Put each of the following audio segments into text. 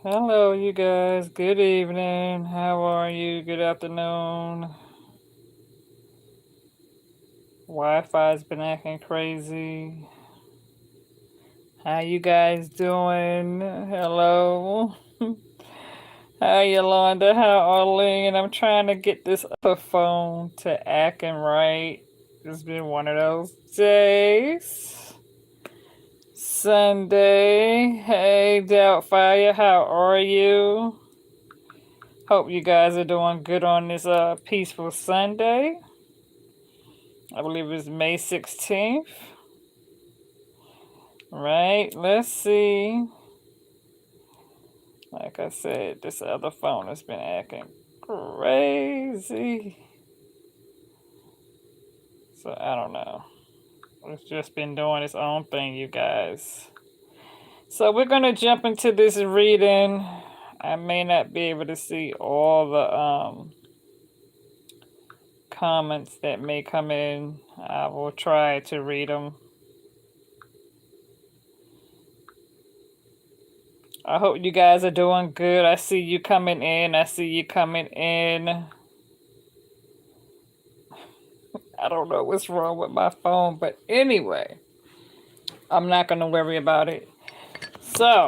Hello, you guys. Good evening. How are you? Good afternoon. Wi-Fi's been acting crazy. How you guys doing? Hello. How Yolanda? How Arlene? I'm trying to get this other phone to acting right. It's been one of those days. Sunday. Hey, Doubtfire. How are you? Hope you guys are doing good on this peaceful Sunday. I believe it's May 16th. Right, let's see. Like I said, this other phone has been acting crazy. So I don't know. It's just been doing its own thing, you guys. So we're going to jump into this reading. I may not be able to see all the comments that may come in. I will try to read them. I hope you guys are doing good. I see you coming in. I see you coming in. I don't know what's wrong with my phone, but anyway, I'm not going to worry about it. So,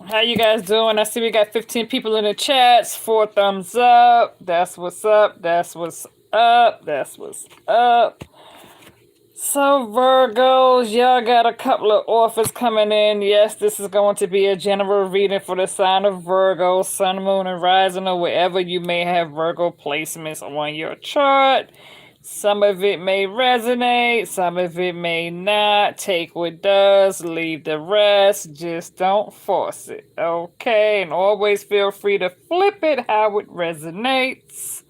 how you guys doing? I see we got 15 people in the chats. 4 thumbs up. That's what's up. That's what's up. That's what's up. So, Virgos, y'all got a couple of offers coming in. Yes, this is going to be a general reading for the sign of Virgo, Sun, Moon, and Rising, or wherever you may have Virgo placements on your chart. Some of it may resonate, some of it may not. Take what does, leave the rest. Just don't force it, okay? And always feel free to flip it how it resonates.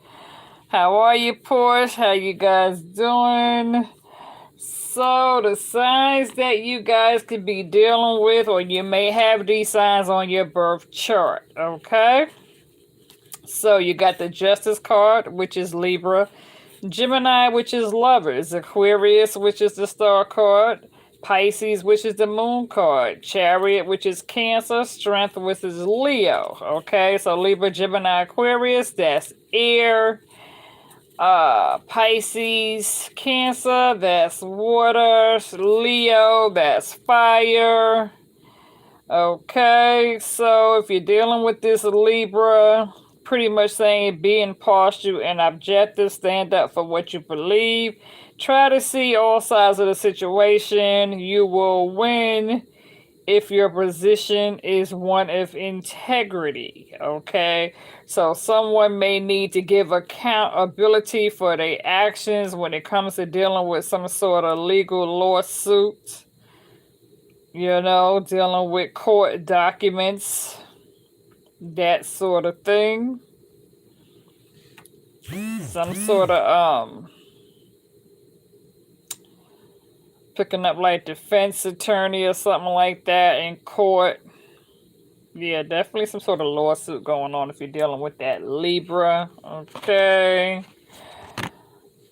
How are you, Porsche? How you guys doing? So, the signs that you guys could be dealing with, or you may have these signs on your birth chart, okay? So, you got the Justice card, which is Libra, Gemini, which is Lovers, Aquarius, which is the Star card, Pisces, which is the Moon card, Chariot, which is Cancer, Strength, which is Leo, okay? So, Libra, Gemini, Aquarius, that's air. Pisces, Cancer, that's water. Leo, that's fire. Okay, so if you're dealing with this Libra, pretty much saying be impartial and objective, stand up for what you believe, try to see all sides of the situation. You will win if your position is one of integrity, okay? So someone may need to give accountability for their actions when it comes to dealing with some sort of legal lawsuit, dealing with court documents, that sort of thing. Some sort of picking up like defense attorney or something like that in court. Yeah, definitely some sort of lawsuit going on if you're dealing with that Libra. Okay.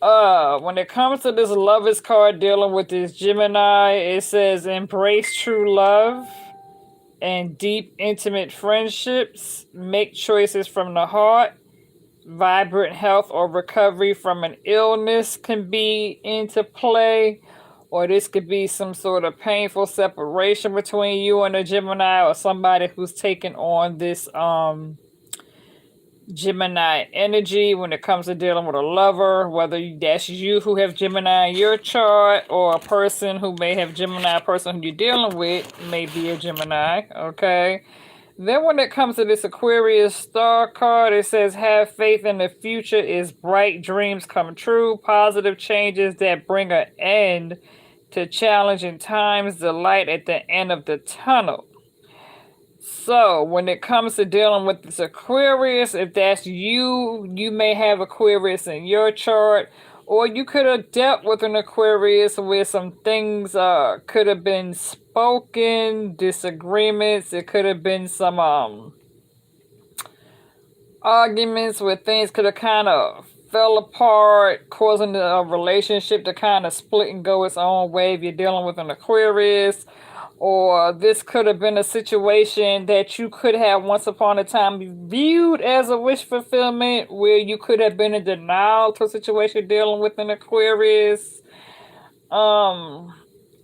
When it comes to this Lovers card dealing with this Gemini, it says embrace true love and deep, intimate friendships. Make choices from the heart. Vibrant health or recovery from an illness can be into play. Or this could be some sort of painful separation between you and a Gemini, or somebody who's taking on this Gemini energy when it comes to dealing with a lover, whether that's you who have Gemini in your chart, or a person who may have Gemini, a person who you're dealing with may be a Gemini, okay? Then when it comes to this Aquarius star card, it says have faith in the future is bright dreams come true, positive changes that bring an end to challenging times, the light at the end of the tunnel. So when it comes to dealing with this Aquarius, if that's you, you may have Aquarius in your chart, or you could have dealt with an Aquarius where some things could have been spoken, disagreements. It could have been some arguments where things could have kind of fell apart, causing the relationship to kind of split and go its own way if you're dealing with an Aquarius. or this could have been a situation that you could have once upon a time viewed as a wish fulfillment, where you could have been in denial to a situation dealing with an Aquarius, um,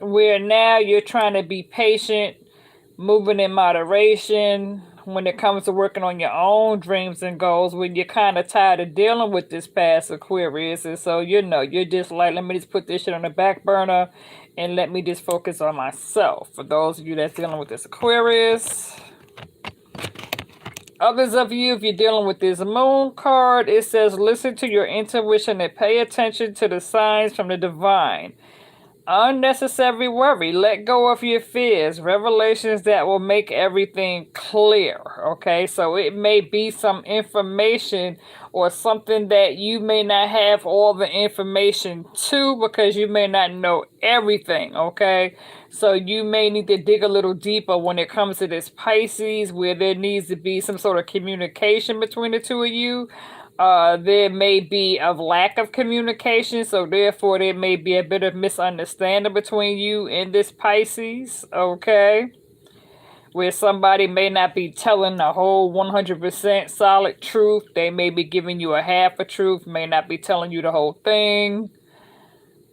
where now you're trying to be patient, moving in moderation when it comes to working on your own dreams and goals, when you're kind of tired of dealing with this past Aquarius. And so, you're just like, let me just put this shit on the back burner and let me just focus on myself. For those of you that's dealing with this Aquarius. Others of you, if you're dealing with this moon card, it says, listen to your intuition and pay attention to the signs from the divine. Unnecessary worry. Let go of your fears. Revelations that will make everything clear. Okay, so it may be some information or something that you may not have all the information to, because you may not know everything. Okay, so you may need to dig a little deeper when it comes to this Pisces, where there needs to be some sort of communication between the two of you. There may be a lack of communication, so therefore there may be a bit of misunderstanding between you and this Pisces, okay? Where somebody may not be telling the whole 100% solid truth. They may be giving you a half a truth, may not be telling you the whole thing,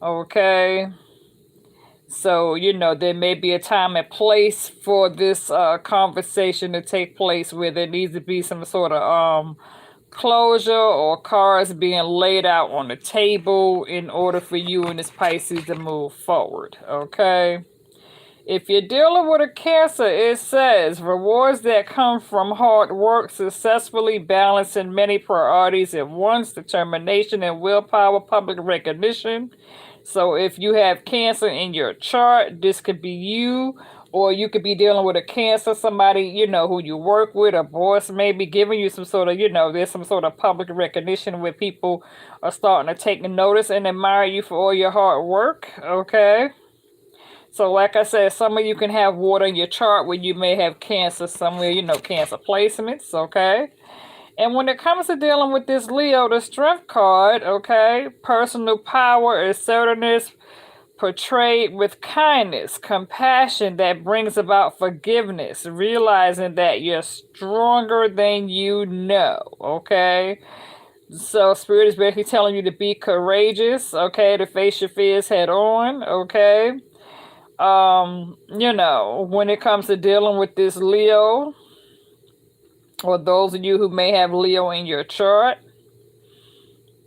okay? So, there may be a time and place for this conversation to take place, where there needs to be some sort of closure or cards being laid out on the table in order for you and this Pisces to move forward, okay? If you're dealing with a Cancer, it says, rewards that come from hard work, successfully balancing many priorities at once, determination and willpower, public recognition. So if you have Cancer in your chart, this could be you, or you could be dealing with a Cancer, somebody, who you work with, a boss maybe giving you some sort of, there's some sort of public recognition where people are starting to take notice and admire you for all your hard work, okay? So like I said, some of you can have water in your chart where you may have Cancer somewhere, Cancer placements, okay? And when it comes to dealing with this Leo, the Strength card, okay, personal power, assertiveness, portrayed with kindness, compassion that brings about forgiveness, realizing that you're stronger than you know, okay? So Spirit is basically telling you to be courageous, okay, to face your fears head on, okay? When it comes to dealing with this Leo, or those of you who may have Leo in your chart,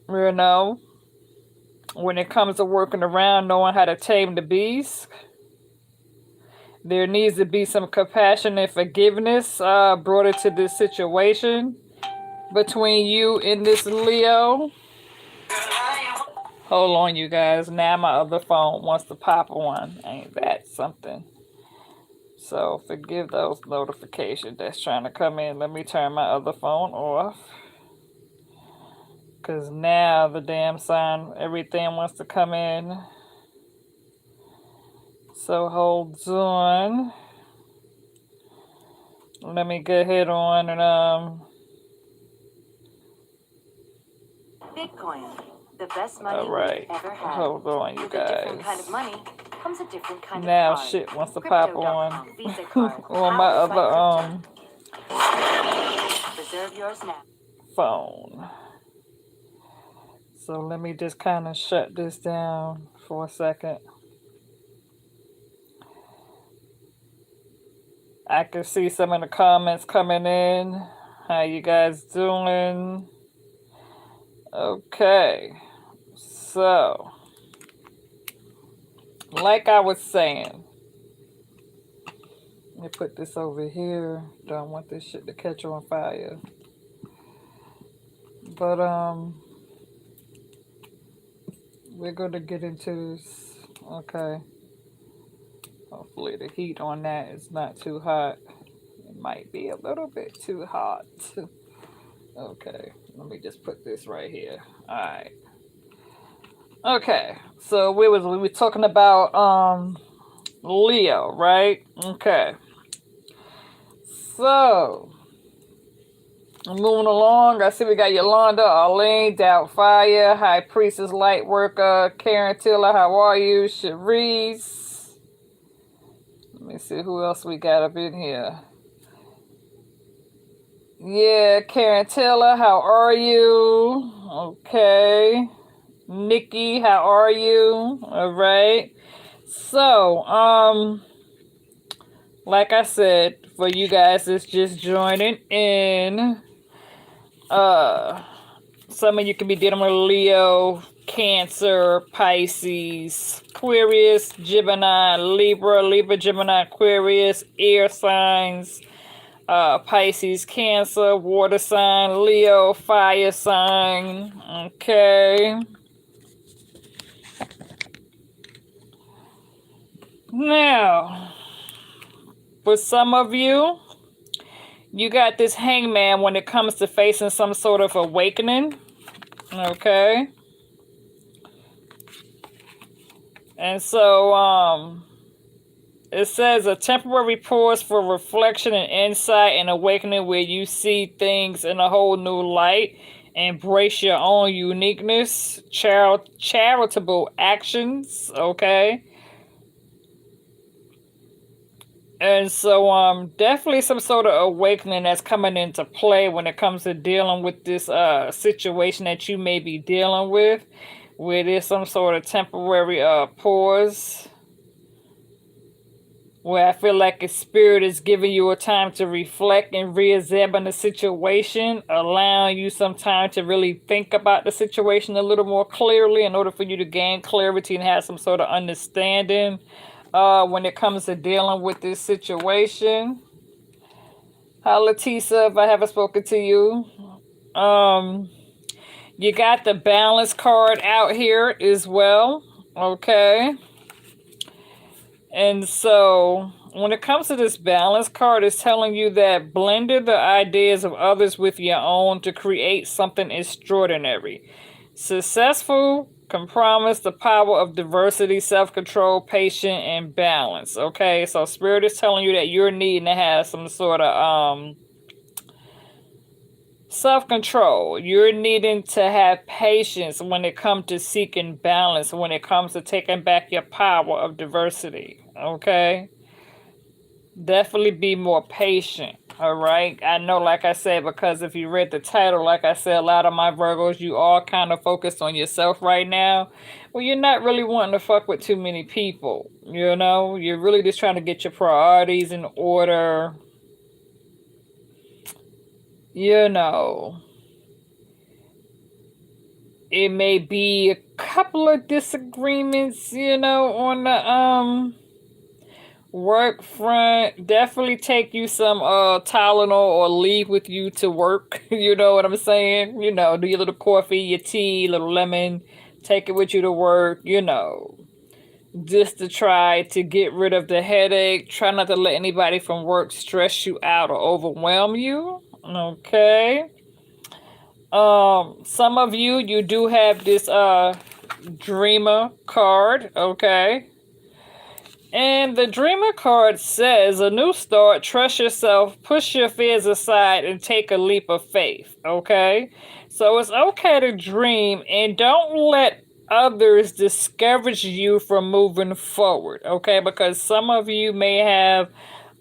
when it comes to working around, knowing how to tame the beast, there needs to be some compassion and forgiveness brought into this situation between you and this Leo. Hold on, you guys. Now my other phone wants to pop on. Ain't that something? So forgive those notifications that's trying to come in. Let me turn my other phone off. Because now the damn sign, everything wants to come in. So hold on. Let me go ahead on and Bitcoin, the best money all right. we've ever had. Hold on, you With guys. a different kind of money comes a different kind Now of card. shit wants to pop on Visa card. on my other Reserve yours now. phone. So let me just kind of shut this down for a second. I can see some of the comments coming in. How you guys doing? Okay. So, like I was saying, let me put this over here. Don't want this shit to catch on fire. But, we're going to get into this. Okay. Hopefully the heat on that is not too hot. It might be a little bit too hot. Okay. Let me just put this right here. Alright. Okay. So we were talking about, Leo, right? Okay. So, moving along, I see we got Yolanda, Arlene, Doubtfire, High Priestess, Lightworker, Karen Tiller, how are you? Cherise. Let me see who else we got up in here. Yeah, Karen Taylor, how are you? Okay. Nikki, how are you? All right. So, like I said, for you guys that's just joining in, uh, some of you can be dealing with Leo, Cancer, Pisces, Aquarius, Gemini, Libra, Gemini, Aquarius, air signs, Pisces, Cancer, water sign, Leo, fire sign. Okay. Now, for some of you, you got this hangman when it comes to facing some sort of awakening. Okay. And so, it says a temporary pause for reflection and insight and awakening where you see things in a whole new light. Embrace your own uniqueness, charitable actions, okay? And so, definitely some sort of awakening that's coming into play when it comes to dealing with this situation that you may be dealing with, where there's some sort of temporary pause, where I feel like a spirit is giving you a time to reflect and re-examine the situation, allowing you some time to really think about the situation a little more clearly in order for you to gain clarity and have some sort of understanding when it comes to dealing with this situation. Hi, Letisa, if I haven't spoken to you. You got the balance card out here as well. Okay. And so when it comes to this balance card, it's telling you that blended the ideas of others with your own to create something extraordinary. Successful can promise the power of diversity, self-control, patience, and balance. Okay, so Spirit is telling you that you're needing to have some sort of self-control. You're needing to have patience when it comes to seeking balance, when it comes to taking back your power of diversity. Okay, definitely be more patient. All right, I know, like I said, because if you read the title, like I said, a lot of my Virgos, you are kind of focused on yourself right now. Well, you're not really wanting to fuck with too many people. You know, you're really just trying to get your priorities in order. You know, it may be a couple of disagreements, you know, on the work front. Definitely take you some Tylenol or leave with you to work. You know what I'm saying? You know, do your little coffee, your tea, little lemon, take it with you to work, you know. Just to try to get rid of the headache. Try not to let anybody from work stress you out or overwhelm you. Okay. Some of you, you do have this dreamer card, okay? And the dreamer card says a new start, trust yourself, push your fears aside, and take a leap of faith, okay? So it's okay to dream and don't let others discourage you from moving forward, okay? Because some of you may have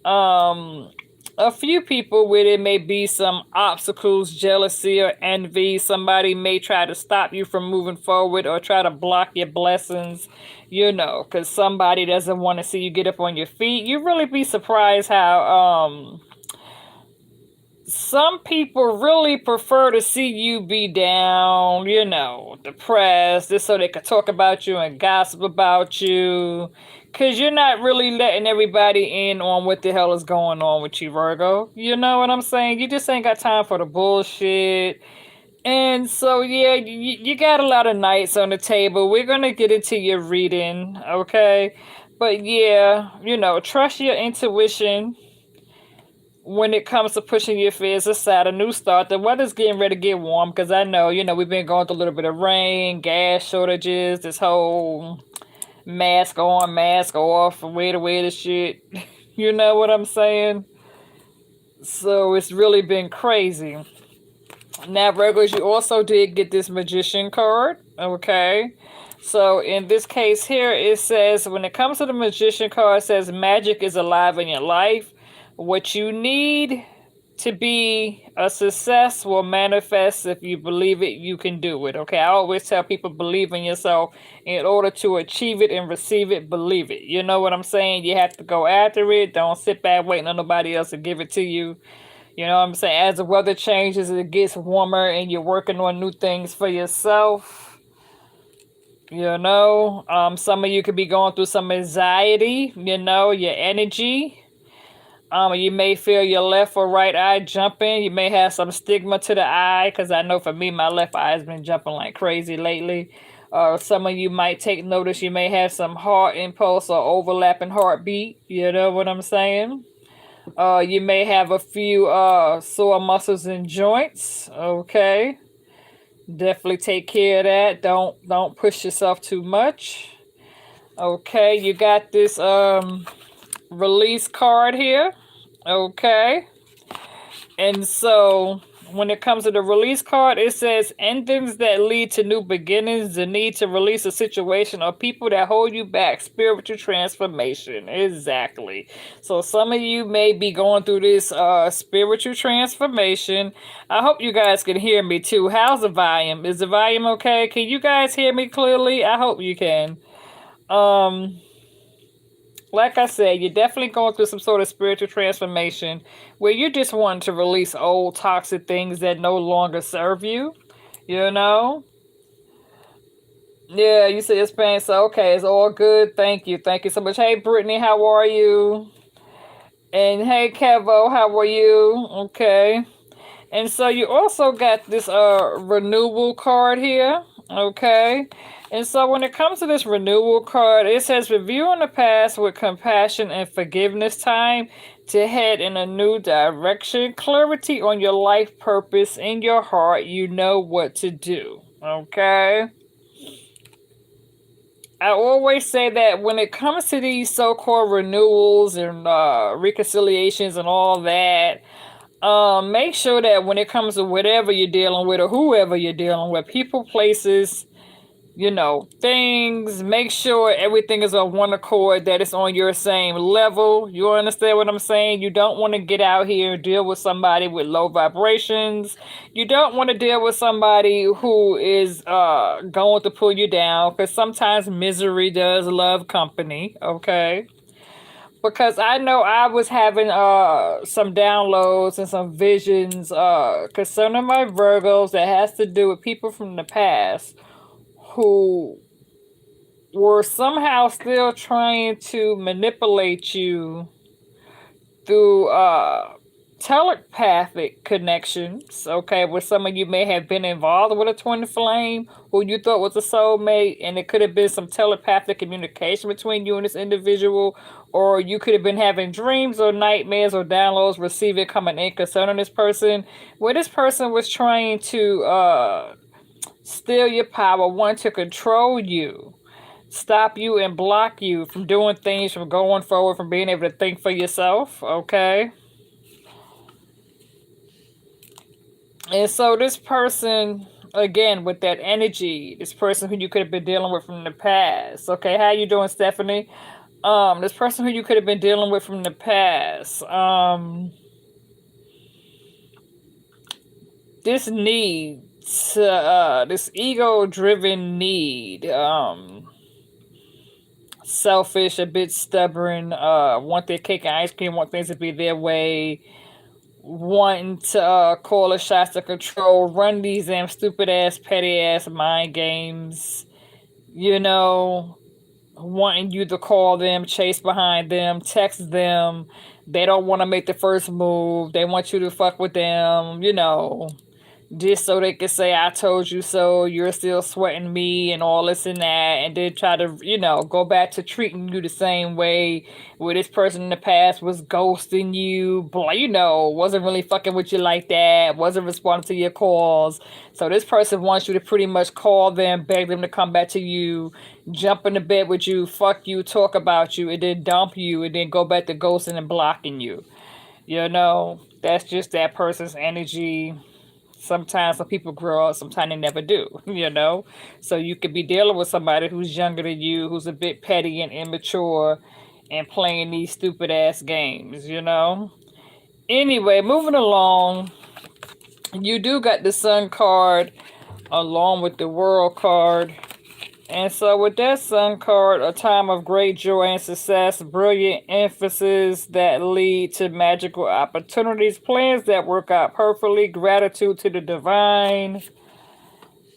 a few people where there may be some obstacles, jealousy, or envy. Somebody may try to stop you from moving forward or try to block your blessings, you know, because somebody doesn't want to see you get up on your feet. You really be surprised how some people really prefer to see you be down, you know, depressed, just so they could talk about you and gossip about you. Because you're not really letting everybody in on what the hell is going on with you, Virgo. You know what I'm saying? You just ain't got time for the bullshit. And so, yeah, you got a lot of knights on the table. We're going to get into your reading, okay? But yeah, you know, trust your intuition when it comes to pushing your fears aside. A new start. The weather's getting ready to get warm because I know, you know, we've been going through a little bit of rain, gas shortages, this whole mask on, mask off, way to wear the shit. You know what I'm saying? So it's really been crazy. Now, Virgos, you also did get this Magician card, okay? So in this case here, it says when it comes to the Magician card, it says magic is alive in your life. What you need to be a success will manifest. If you believe it, you can do it. Okay, I always tell people believe in yourself. In order to achieve it and receive it, believe it. You know what I'm saying? You have to go after it. Don't sit back waiting on nobody else to give it to you. You know what I'm saying? As the weather changes, it gets warmer and you're working on new things for yourself. Some of you could be going through some anxiety, your energy. You may feel your left or right eye jumping. You may have some stigma to the eye, because I know for me, my left eye has been jumping like crazy lately. Some of you might take notice. You may have some heart impulse or overlapping heartbeat. You know what I'm saying? You may have a few sore muscles and joints. Okay, definitely take care of that. Don't push yourself too much. Okay, you got this release card here. Okay. And so when it comes to the release card, it says endings that lead to new beginnings, the need to release a situation, or people that hold you back, spiritual transformation. Exactly. So some of you may be going through this spiritual transformation. I hope you guys can hear me too. How's the volume? Is the volume okay? Can you guys hear me clearly? I hope you can. Like I said, you're definitely going through some sort of spiritual transformation where you just want to release old toxic things that no longer serve you. You know? Yeah, you see it's pain. So, okay, it's all good. Thank you. Thank you so much. Hey, Brittany, how are you? And hey, Kevo, how are you? Okay. And so you also got this renewal card here, okay? And so when it comes to this renewal card, it says reviewing the past with compassion and forgiveness, time to head in a new direction, clarity on your life purpose in your heart, you know what to do, okay? I always say that when it comes to these so-called renewals and reconciliations and all that, make sure that when it comes to whatever you're dealing with or whoever you're dealing with, people, places, things, make sure everything is on one accord, that it's on your same level. You understand what I'm saying? You don't want to get out here and deal with somebody with low vibrations. You don't want to deal with somebody who is going to pull you down, because sometimes misery does love company, okay? Because I know I was having some downloads and some visions concerning my Virgos that has to do with people from the past who were somehow still trying to manipulate you through telepathic connections, okay, where some of you may have been involved with a twin flame who you thought was a soulmate, and it could have been some telepathic communication between you and this individual, or you could have been having dreams or nightmares or downloads receiving coming in concerning this person, where this person was trying to steal your power, want to control you, stop you and block you from doing things, from going forward, from being able to think for yourself, okay? And so this person, again, with that energy, this person who you could have been dealing with from the past. Okay, how you doing, Stephanie? This person who you could have been dealing with from the past. This need, this ego-driven need, selfish, a bit stubborn, want their cake and ice cream, want things to be their way, wanting to call the shots of control, run these damn stupid ass, petty ass mind games, wanting you to call them, chase behind them, text them. They don't want to make the first move. They want you to fuck with them, just so they could say, I told you so, you're still sweating me, and all this and that, and then try to, go back to treating you the same way, where this person in the past was ghosting you, wasn't really fucking with you like that, wasn't responding to your calls. So this person wants you to pretty much call them, beg them to come back to you, jump into bed with you, fuck you, talk about you, and then dump you, and then go back to ghosting and blocking you. That's just that person's energy. Sometimes some people grow up, sometimes they never do, you know? So you could be dealing with somebody who's younger than you, who's a bit petty and immature and playing these stupid ass games, you know? Anyway, moving along, you do got the Sun card along with the World card. And so with that Sun card, a time of great joy and success, brilliant emphasis that lead to magical opportunities, plans that work out perfectly, gratitude to the divine.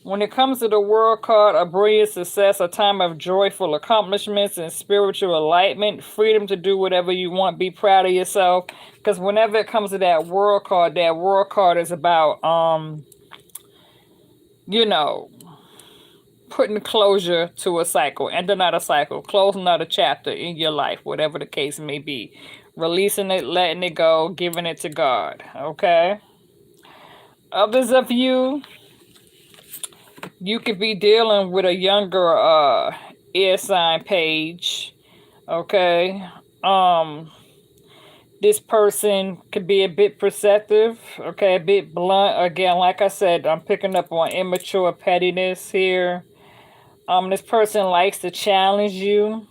When it comes to the World card, a brilliant success, a time of joyful accomplishments and spiritual enlightenment, freedom to do whatever you want, be proud of yourself. Because whenever it comes to that World card is about, you know, putting closure to a cycle, ending out a cycle, closing out a chapter in your life, whatever the case may be. Releasing it, letting it go, giving it to God, okay? Others of you, you could be dealing with a younger air sign page, okay? This person could be a bit perceptive, okay, a bit blunt. Again, like I said, I'm picking up on immature pettiness here. This person likes to challenge you.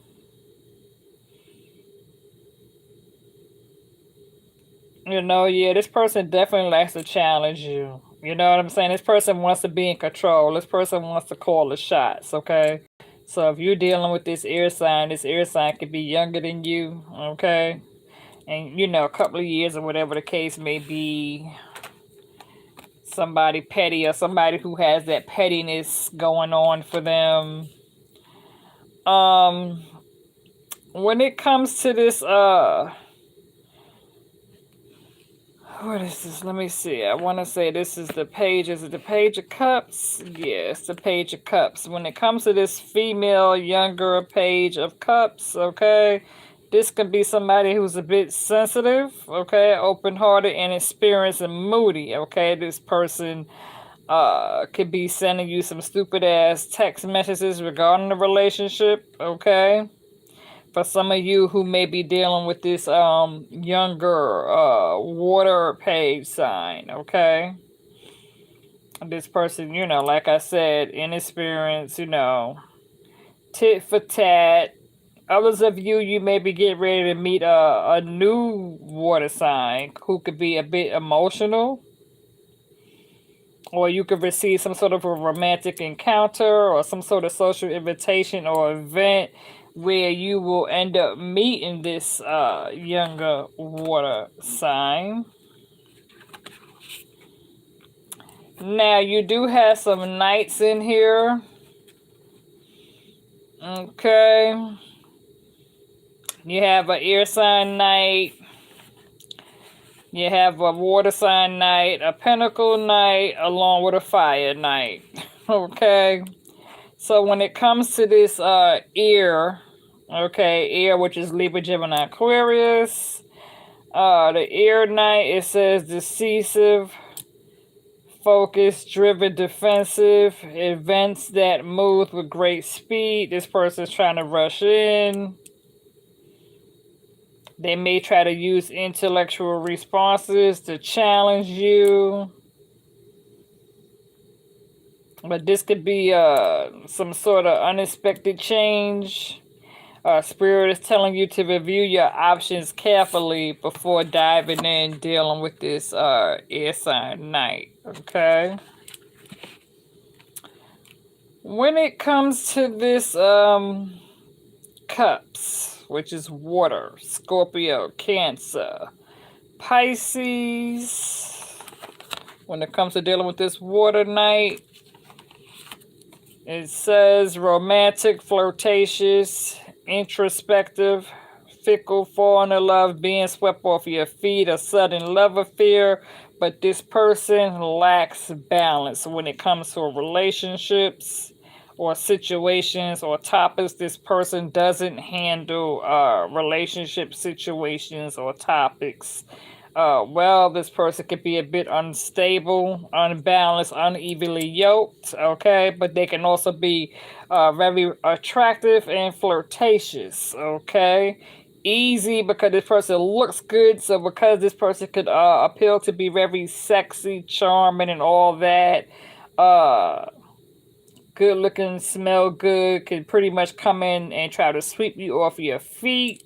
You know, yeah, this person definitely likes to challenge you. You know what I'm saying? This person wants to be in control. This person wants to call the shots, okay? So if you're dealing with this air sign could be younger than you, okay? And, you know, a couple of years or whatever the case may be. Somebody petty or somebody who has that pettiness going on for them. When it comes to this, what is this? Let me see. I want to say this is the page. Is it the Page of Cups? Yes, the Page of Cups. When it comes to this female, younger Page of Cups, okay, this can be somebody who's a bit sensitive, okay, open-hearted, and experienced and moody, okay. This person could be sending you some stupid-ass text messages regarding the relationship, okay. For some of you who may be dealing with this younger water page sign, okay? This person, you know, like I said, inexperienced, you know, tit for tat. Others of you, you may be getting ready to meet a new water sign who could be a bit emotional. Or you could receive some sort of a romantic encounter or some sort of social invitation or event where you will end up meeting this younger water sign. Now, you do have some knights in here. Okay. You have an air sign knight. You have a water sign knight, a pentacle knight, along with a fire knight. Okay. So when it comes to this air, okay, air, which is Libra, Gemini, Aquarius, the air knight, it says decisive, focused, driven, defensive, events that move with great speed. This person's trying to rush in. They may try to use intellectual responses to challenge you. But this could be some sort of unexpected change. Spirit is telling you to review your options carefully before diving in dealing with this air sign knight. Okay. When it comes to this cups, which is water, Scorpio, Cancer, Pisces. When it comes to dealing with this water knight, it says romantic, flirtatious, introspective, fickle, falling in love, being swept off your feet, a sudden love affair. But this person lacks balance when it comes to relationships or situations or topics. This person doesn't handle relationship situations or topics well. This person could be a bit unstable, unbalanced, unevenly yoked, okay? But they can also be very attractive and flirtatious, okay? easy because this person looks good. So because this person could appeal to be very sexy, charming, and all that, uh, good looking, smell good, could pretty much come in and try to sweep you off your feet.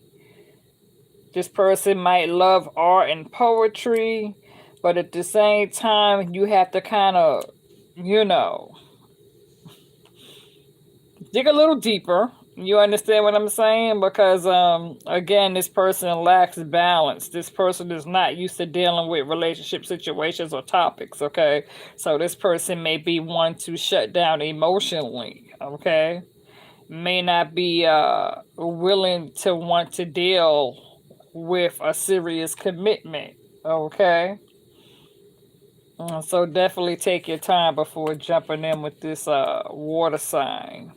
This person might love art and poetry, but at the same time, you have to kind of, you know, dig a little deeper. You understand what I'm saying? Because again, this person lacks balance. This person is not used to dealing with relationship situations or topics, okay? So this person may be one to shut down emotionally, okay? May not be willing to want to deal with a serious commitment, okay? So definitely take your time before jumping in with this water sign.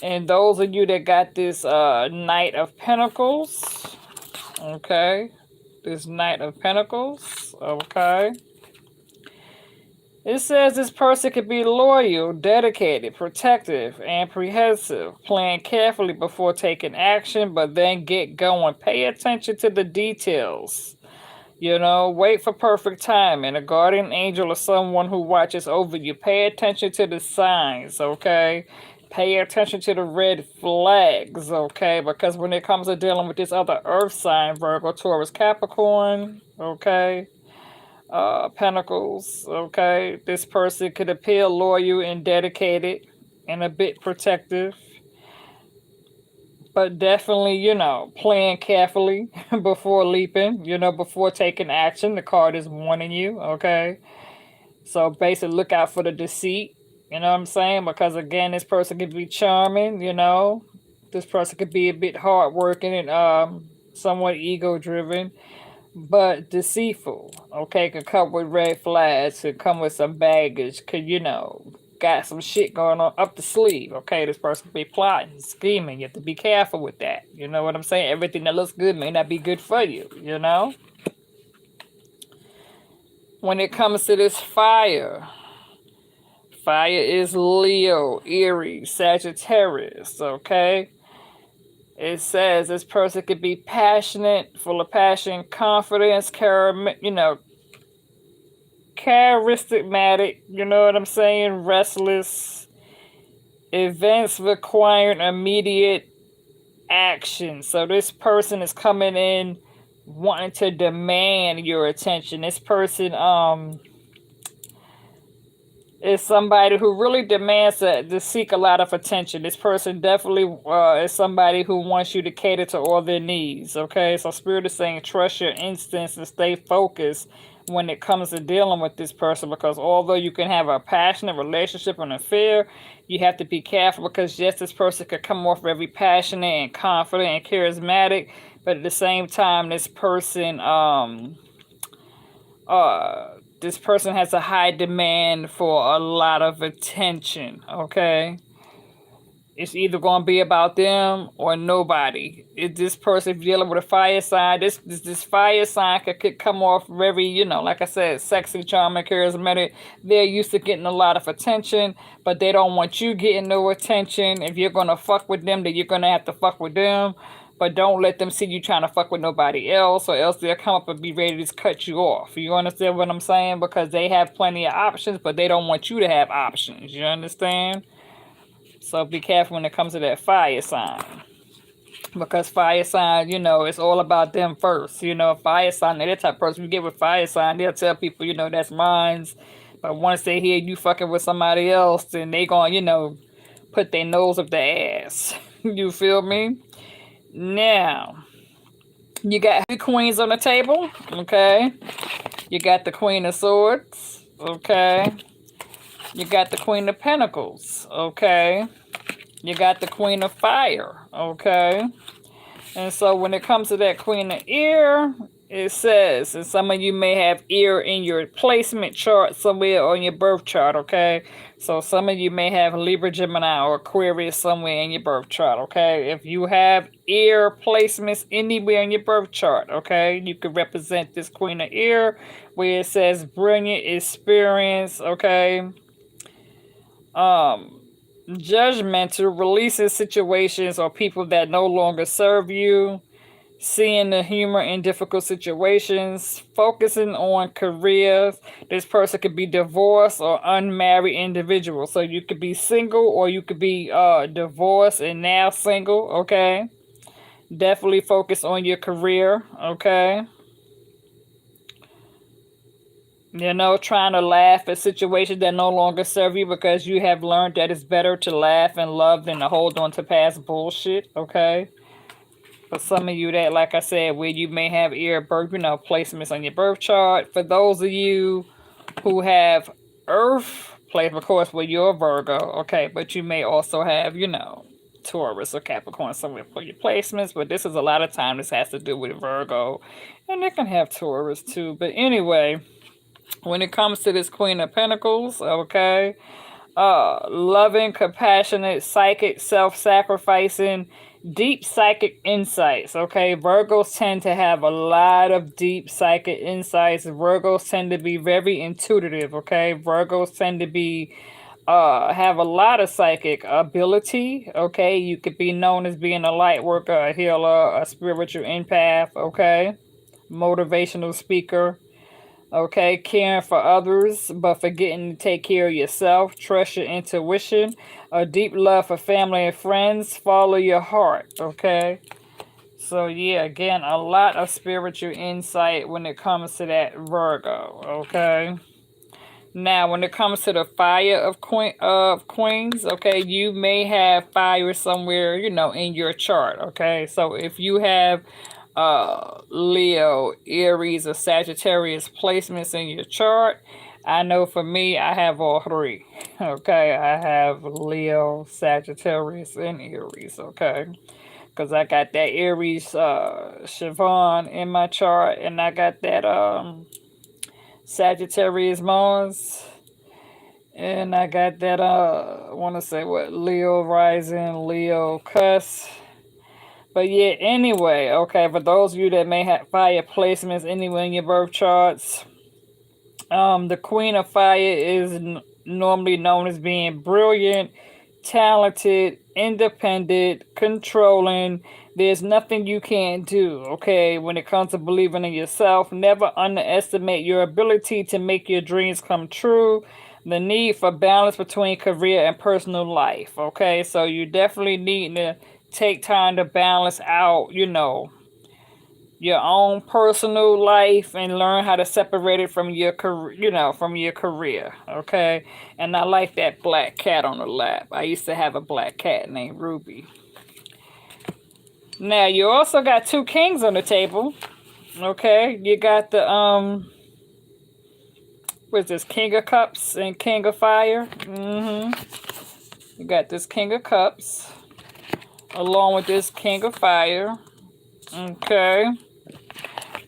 And those of you that got this Knight of Pentacles, okay, this Knight of Pentacles, okay. It says this person could be loyal, dedicated, protective, and apprehensive, plan carefully before taking action, but then get going. Pay attention to the details. You know, wait for perfect timing. A guardian angel or someone who watches over you. Pay attention to the signs, okay? Pay attention to the red flags, okay? Because when it comes to dealing with this other earth sign, Virgo, Taurus, Capricorn, okay? Pentacles, okay? This person could appear loyal and dedicated and a bit protective. But definitely, you know, plan carefully before leaping, you know, before taking action. The card is warning you, okay? So basically, look out for the deceit, you know what I'm saying? Because again, this person could be charming, you know. This person could be a bit hardworking and somewhat ego driven, but deceitful, okay? Could come with red flags, could come with some baggage, could, you know, got some shit going on up the sleeve, okay? This person could be plotting, scheming. You have to be careful with that. You know what I'm saying? Everything that looks good may not be good for you, you know? When it comes to this fire, fire is Leo, Aries, Sagittarius, okay? It says this person could be passionate, full of passion, confidence, you know, charismatic, you know what I'm saying? Restless. Events requiring immediate action. So this person is coming in wanting to demand your attention. This person is somebody who really demands to seek a lot of attention. This person definitely is somebody who wants you to cater to all their needs, okay? So Spirit is saying trust your instincts and stay focused when it comes to dealing with this person, because although you can have a passionate relationship and affair, you have to be careful because yes, this person could come off very passionate and confident and charismatic, but at the same time, this person this person has a high demand for a lot of attention, okay? It's either going to be about them or nobody. If this person dealing with a fire sign, this fire sign could come off very, you know, like I said, sexy, charming, charismatic. They're used to getting a lot of attention, but they don't want you getting no attention. If you're going to fuck with them, then you're going to have to fuck with them. But don't let them see you trying to fuck with nobody else, or else they'll come up and be ready to cut you off. You understand what I'm saying? Because they have plenty of options, but they don't want you to have options. You understand? So be careful when it comes to that fire sign. Because fire sign, you know, it's all about them first. You know, fire sign, that type of person you get with fire sign, they'll tell people, you know, that's mine. But once they hear you fucking with somebody else, then they gonna, you know, put their nose up their ass. You feel me? Now, you got three queens on the table, okay? You got the Queen of Swords, okay? You got the Queen of Pentacles, okay? You got the Queen of Fire, okay? And so when it comes to that Queen of Air, it says, and some of you may have air in your placement chart somewhere on your birth chart, okay? So some of you may have Libra, Gemini, or Aquarius somewhere in your birth chart, okay? If you have air placements anywhere in your birth chart, okay, you could represent this Queen of Air where it says brilliant experience, okay? Judgmental, releasing situations or people that no longer serve you. seeing the humor in difficult situations, focusing on careers. This person could be divorced or unmarried individual. So you could be single or you could be divorced and now single, okay? Definitely focus on your career, okay? You know, trying to laugh at situations that no longer serve you because you have learned that it's better to laugh and love than to hold on to past bullshit, okay? For some of you that, like I said, where you may have birth, placements on your birth chart. For those of you who have Earth placement, of course, where you're a Virgo, okay, but you may also have, Taurus or Capricorn somewhere for your placements. But this is a lot of time this has to do with Virgo, and it can have Taurus too. But anyway, when it comes to this Queen of Pentacles, okay, loving, compassionate, psychic, self-sacrificing, deep psychic insights, okay? Virgos tend to have a lot of deep psychic insights. Virgos tend to be very intuitive, okay? Virgos tend to be have a lot of psychic ability, okay? You could be known as being a light worker, a healer, a spiritual empath, okay? Motivational speaker, okay, caring for others, but forgetting to take care of yourself. Trust your intuition. A deep love for family and friends. Follow your heart, okay? So, yeah, again, a lot of spiritual insight when it comes to that Virgo, okay? Now, when it comes to the fire of queens, okay, you may have fire somewhere, in your chart, okay? So if you have Leo, Aries, or Sagittarius placements in your chart, I know for me, I have all three, okay? I have Leo, Sagittarius, and Aries, okay? Because I got that Aries Siobhan in my chart, and I got that Sagittarius Mars. And I got that, I want to say what, Leo rising, Leo cuss. But yeah, anyway, okay, for those of you that may have fire placements anywhere in your birth charts, the Queen of Fire is normally known as being brilliant, talented, independent, controlling. There's nothing you can't do, okay? When it comes to believing in yourself, never underestimate your ability to make your dreams come true. The need for balance between career and personal life, okay? So you definitely need to take time to balance out, your own personal life and learn how to separate it from your career, from your career, okay? And I like that black cat on the lap. I used to have a black cat named Ruby. Now, you also got two kings on the table, okay? You got the, what's this, King of Cups and King of Fire? You got this King of Cups along with this King of Fire, okay?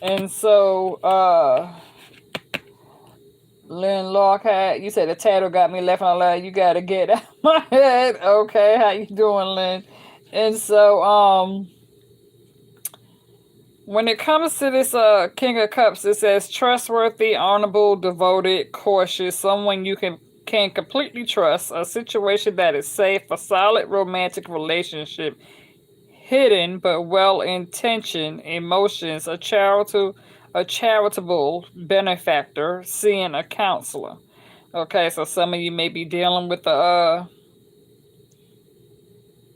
And so, Lynn Lockhart, you said the title got me laughing out loud. You gotta get out of my head. Okay, how you doing, Lynn? And so, when it comes to this King of Cups, it says trustworthy, honorable, devoted, cautious, someone you can completely trust, a situation that is safe, a solid romantic relationship, hidden but well-intentioned emotions, a charitable benefactor, seeing a counselor. Okay, so some of you may be dealing with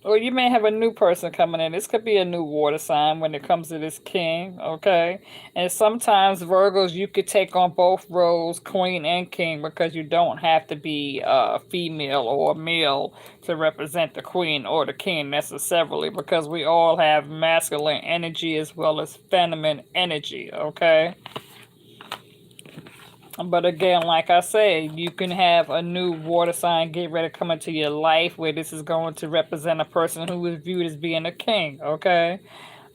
or you may have a new person coming in. This could be a new water sign when it comes to this king, okay? And sometimes, Virgos, you could take on both roles, queen and king, because you don't have to be female or male to represent the queen or the king necessarily, because we all have masculine energy as well as feminine energy, okay? But again, like I said, you can have a new water sign get ready to come into your life where this is going to represent a person who is viewed as being a king, okay?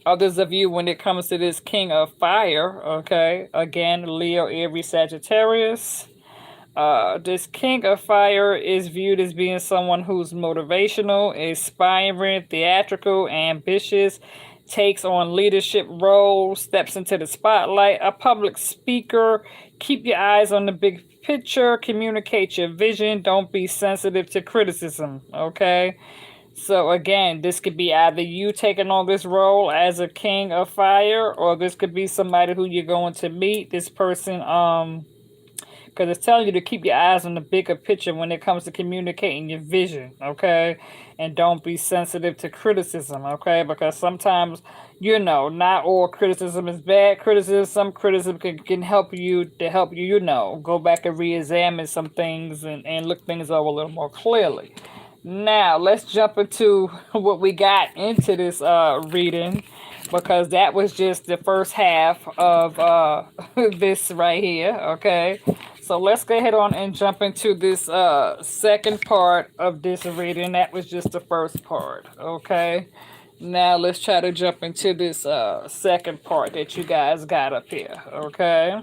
Others of you, when it comes to this King of Fire, okay? Again, Leo, Aries, Sagittarius. This King of Fire is viewed as being someone who's motivational, inspiring, theatrical, ambitious, takes on leadership roles, steps into the spotlight, a public speaker. Keep your eyes on the big picture, communicate your vision, don't be sensitive to criticism, okay? So again, this could be either you taking on this role as a king of fire, or this could be somebody who you're going to meet. This person, because it's telling you to keep your eyes on the bigger picture when it comes to communicating your vision, okay? And don't be sensitive to criticism, okay? Because sometimes, not all criticism is bad criticism. Some criticism can help you to help you, go back and re-examine some things and look things over a little more clearly. Now, let's jump into what we got into this reading, because that was just the first half of this right here, okay? So let's go ahead on and jump into this second part of this reading. That was just the first part, okay? Now let's try to jump into this second part that you guys got up here, okay?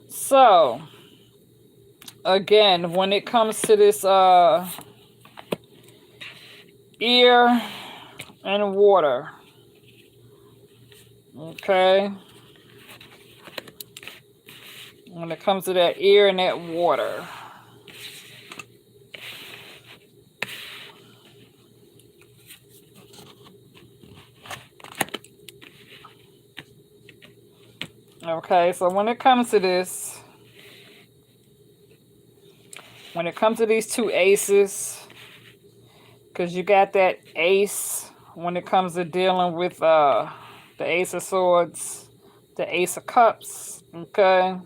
So, again, when it comes to this ear and water, okay? When it comes to that ear and that water. Okay, so when it comes to this, when it comes to these two aces, because you got that ace when it comes to dealing with the ace of swords, the ace of cups, okay?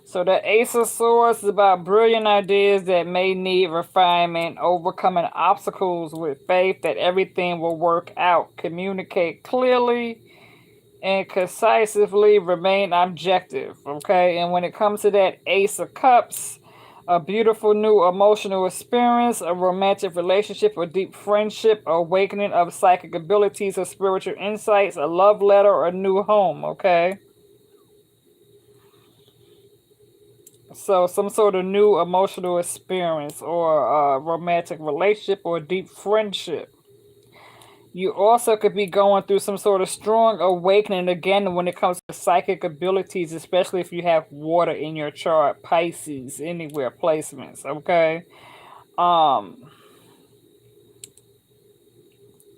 So the ace of swords is about brilliant ideas that may need refinement, overcoming obstacles with faith that everything will work out. Communicate clearly and concisely, remain objective, okay? And when it comes to that ace of cups, a beautiful new emotional experience, a romantic relationship, a deep friendship, awakening of psychic abilities or spiritual insights, a love letter, or a new home, okay? So some sort of new emotional experience or a romantic relationship or deep friendship. You also could be going through some sort of strong awakening again when it comes to psychic abilities, especially if you have water in your chart, Pisces, anywhere placements, okay? Um,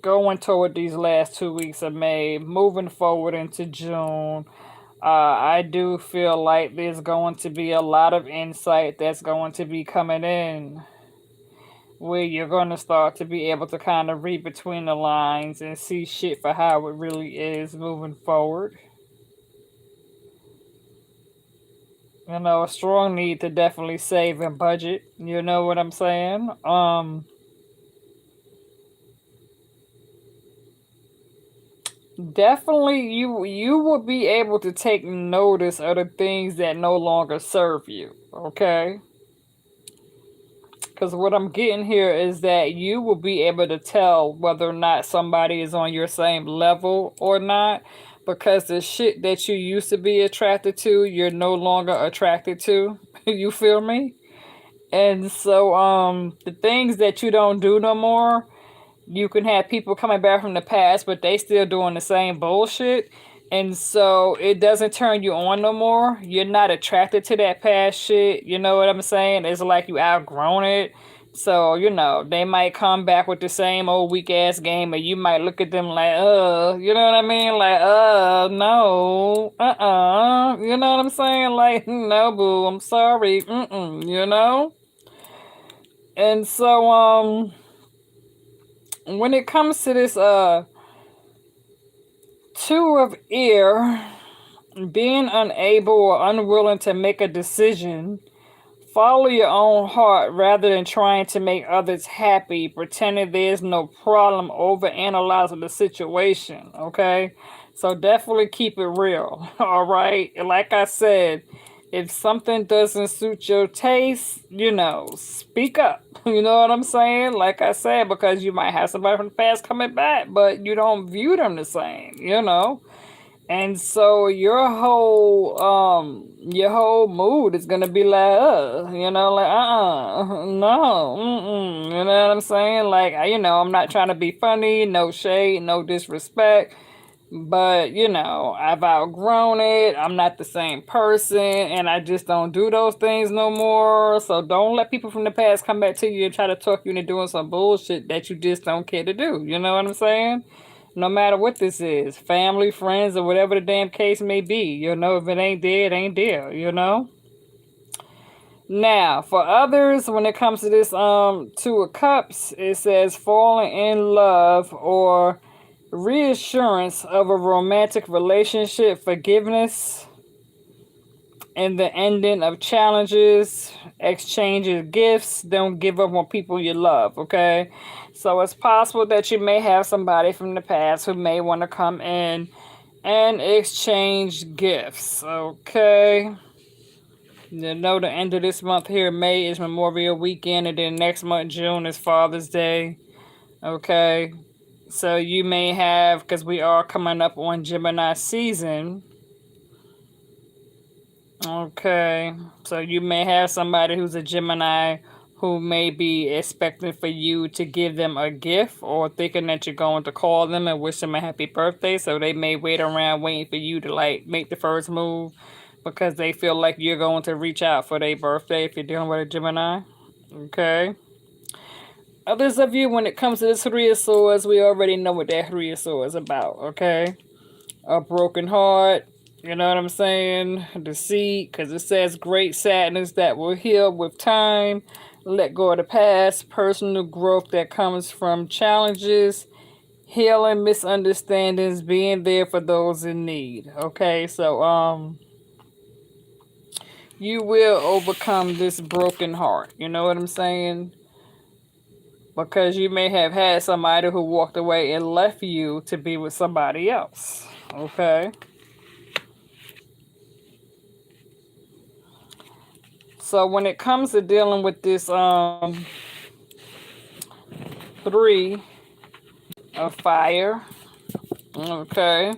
Going toward these last 2 weeks of May, moving forward into June. I do feel like there's going to be a lot of insight that's going to be coming in, where you're going to start to be able to kind of read between the lines and see shit for how it really is moving forward. A strong need to definitely save and budget. You know what I'm saying? Definitely you will be able to take notice of the things that no longer serve you, okay? Because what I'm getting here is that you will be able to tell whether or not somebody is on your same level or not. Because the shit that you used to be attracted to, you're no longer attracted to. You feel me? And so, the things that you don't do no more, you can have people coming back from the past, but they still doing the same bullshit. And so it doesn't turn you on no more. You're not attracted to that past shit. You know what I'm saying? It's like you outgrown it. So, they might come back with the same old weak ass game, and you might look at them like, you know what I mean? Like, no, you know what I'm saying? Like, no, boo, I'm sorry, you know? And so, when it comes to this, two of ear, being unable or unwilling to make a decision, follow your own heart rather than trying to make others happy, pretending there's no problem, over analyzing the situation, okay? So definitely keep it real, all right? Like I said, if something doesn't suit your taste, speak up. You know what I'm saying? Like I said, because you might have somebody from the past coming back, but you don't view them the same. And so your whole mood is gonna be like, like, no, you know what I'm saying? Like, I'm not trying to be funny, no shade, no disrespect, But, I've outgrown it. I'm not the same person, and I just don't do those things no more. So don't let people from the past come back to you and try to talk you into doing some bullshit that you just don't care to do. You know what I'm saying? No matter what this is, family, friends, or whatever the damn case may be. If it ain't there, it ain't there. Now, for others, when it comes to this Two of Cups, it says falling in love or reassurance of a romantic relationship, forgiveness, and the ending of challenges, exchanges gifts. Don't give up on people you love, okay? So it's possible that you may have somebody from the past who may want to come in and exchange gifts, okay? The end of this month here, May, is Memorial Weekend, and then next month, June, is Father's Day. Okay. So you may have, because we are coming up on Gemini season. Okay. So you may have somebody who's a Gemini who may be expecting for you to give them a gift or thinking that you're going to call them and wish them a happy birthday. So they may wait around waiting for you to make the first move because they feel like you're going to reach out for their birthday if you're dealing with a Gemini. Okay. Others of you, when it comes to this Three of Swords, we already know what that Three of Swords is about, okay? A broken heart, you know what I'm saying? Deceit, because it says great sadness that will heal with time. Let go of the past, personal growth that comes from challenges, healing misunderstandings, being there for those in need. Okay, so you will overcome this broken heart. You know what I'm saying? Because you may have had somebody who walked away and left you to be with somebody else. Okay? So when it comes to dealing with this three of fire, okay.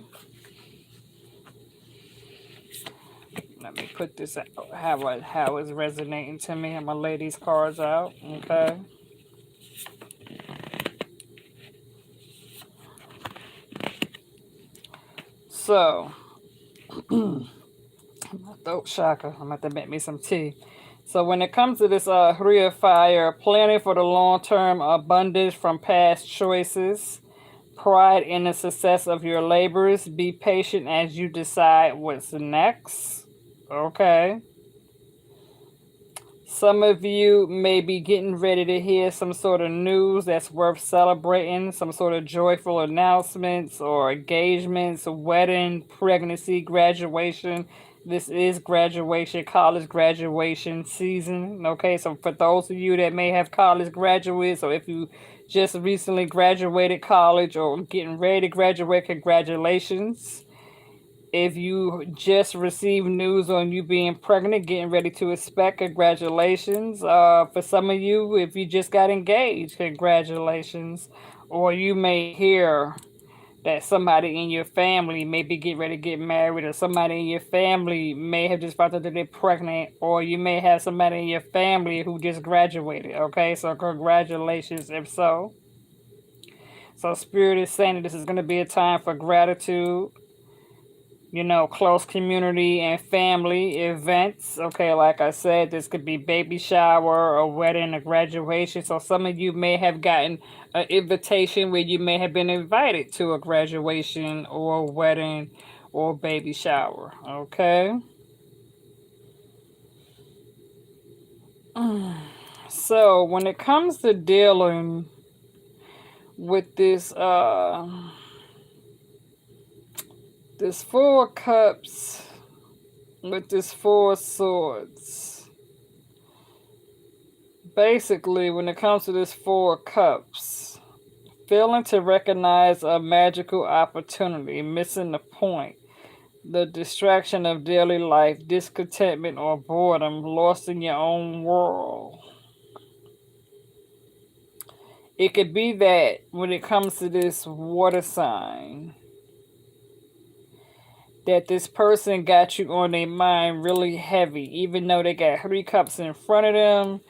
Let me put this out, how it's resonating to me. I'm gonna lay these cards out, okay. So my throat chakra. I'm about to make me some tea. So when it comes to this Three of Fire, planning for the long-term abundance from past choices, pride in the success of your labors, be patient as you decide what's next. Okay. Some of you may be getting ready to hear some sort of news that's worth celebrating, some sort of joyful announcements or engagements, a wedding, pregnancy, graduation. This is graduation, college graduation season. Okay, so for those of you that may have college graduates, or if you just recently graduated college or getting ready to graduate, congratulations. If you just received news on you being pregnant, getting ready to expect, congratulations. For some of you, if you just got engaged, congratulations. Or you may hear that somebody in your family may be getting ready to get married, or somebody in your family may have just found out that they're pregnant, or you may have somebody in your family who just graduated. Okay, so congratulations if so. So Spirit is saying that this is going to be a time for gratitude, close community and family events. Okay, like I said, this could be baby shower, a wedding, a graduation. So some of you may have gotten an invitation where you may have been invited to a graduation or a wedding or baby shower. Okay. So when it comes to dealing with this Four of Cups with this Four of Swords. Basically, when it comes to this Four of Cups, failing to recognize a magical opportunity, missing the point, the distraction of daily life, discontentment or boredom, lost in your own world. It could be that when it comes to this water sign, that this person got you on their mind really heavy, even though they got 3 cups in front of them.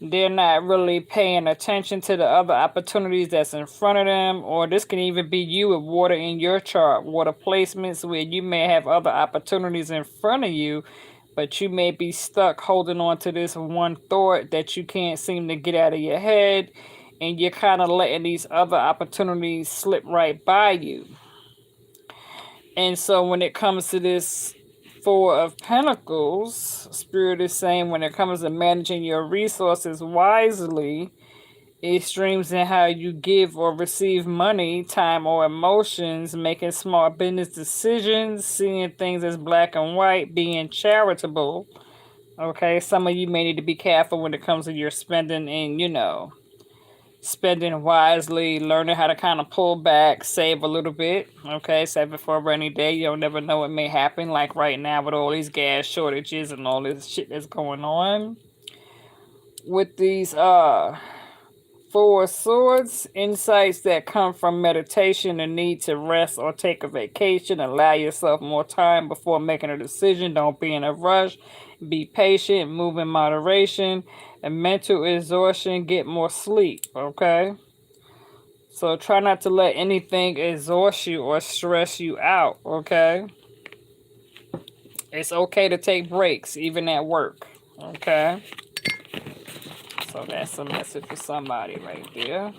They're not really paying attention to the other opportunities that's in front of them, or this can even be you with water in your chart, water placements where you may have other opportunities in front of you, but you may be stuck holding on to this one thought that you can't seem to get out of your head, and you're kind of letting these other opportunities slip right by you. And so when it comes to this Four of Pentacles, Spirit is saying when it comes to managing your resources wisely, extremes in how you give or receive money, time, or emotions, making smart business decisions, seeing things as black and white, being charitable. Okay, some of you may need to be careful when it comes to your spending and, spending wisely, learning how to kind of pull back, save a little bit. Okay, save it for a rainy day. You don't never know what may happen. Like right now with all these gas shortages and all this shit that's going on. With these Four of Swords, insights that come from meditation, the need to rest or take a vacation, allow yourself more time before making a decision. Don't be in a rush. Be patient, move in moderation, and mental exhaustion, get more sleep, okay? So try not to let anything exhaust you or stress you out, okay? It's okay to take breaks, even at work, okay? So that's a message for somebody right there.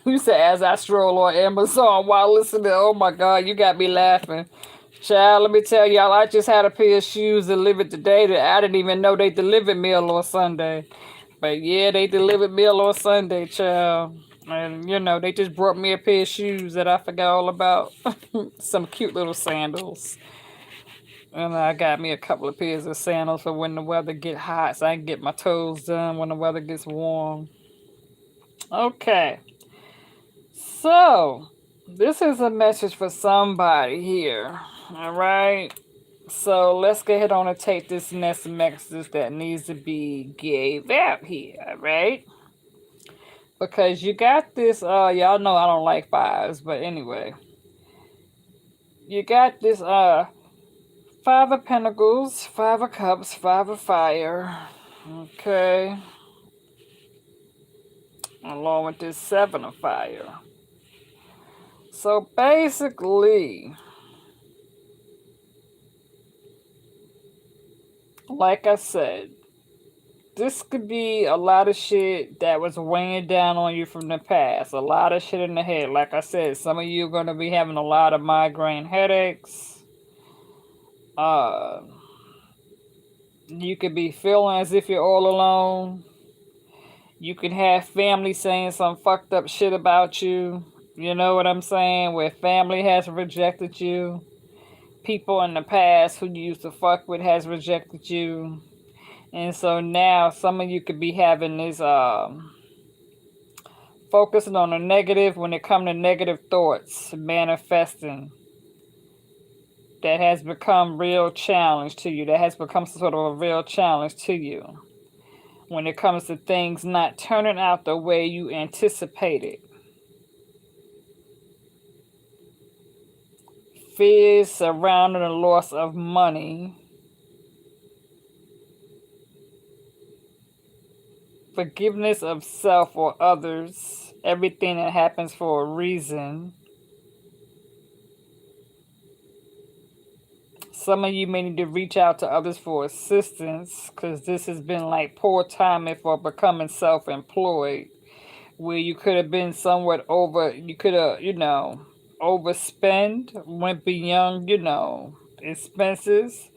You said, as I stroll on Amazon while listening, oh my God, you got me laughing. Child, let me tell y'all, I just had a pair of shoes delivered today that I didn't even know they delivered mail on Sunday. But yeah, they delivered mail on Sunday, child. And, they just brought me a pair of shoes that I forgot all about. Some cute little sandals. And I got me a couple of pairs of sandals for when the weather get hot so I can get my toes done when the weather gets warm. Okay. So, this is a message for somebody here. All right. So, let's go ahead on and take this next message that needs to be gave out here. All right. Because you got this, y'all know I don't like fives, but anyway. You got this, Five of Pentacles, Five of Cups, Five of Fire. Okay. Along with this Seven of Fire. So basically, like I said, this could be a lot of shit that was weighing down on you from the past. A lot of shit in the head. Like I said, some of you are going to be having a lot of migraine headaches. You could be feeling as if you're all alone. You could have family saying some fucked up shit about you. You know what I'm saying? Where family has rejected you. People in the past who you used to fuck with has rejected you. And so now some of you could be having this focusing on the negative when it comes to negative thoughts manifesting. That has become real challenge to you. That has become sort of a real challenge to you. When it comes to things not turning out the way you anticipated. Fears surrounding the loss of money. Forgiveness of self or others. Everything that happens for a reason. Some of you may need to reach out to others for assistance because this has been like poor timing for becoming self-employed. Where you could have been somewhat you could have, overspend, went beyond, expenses.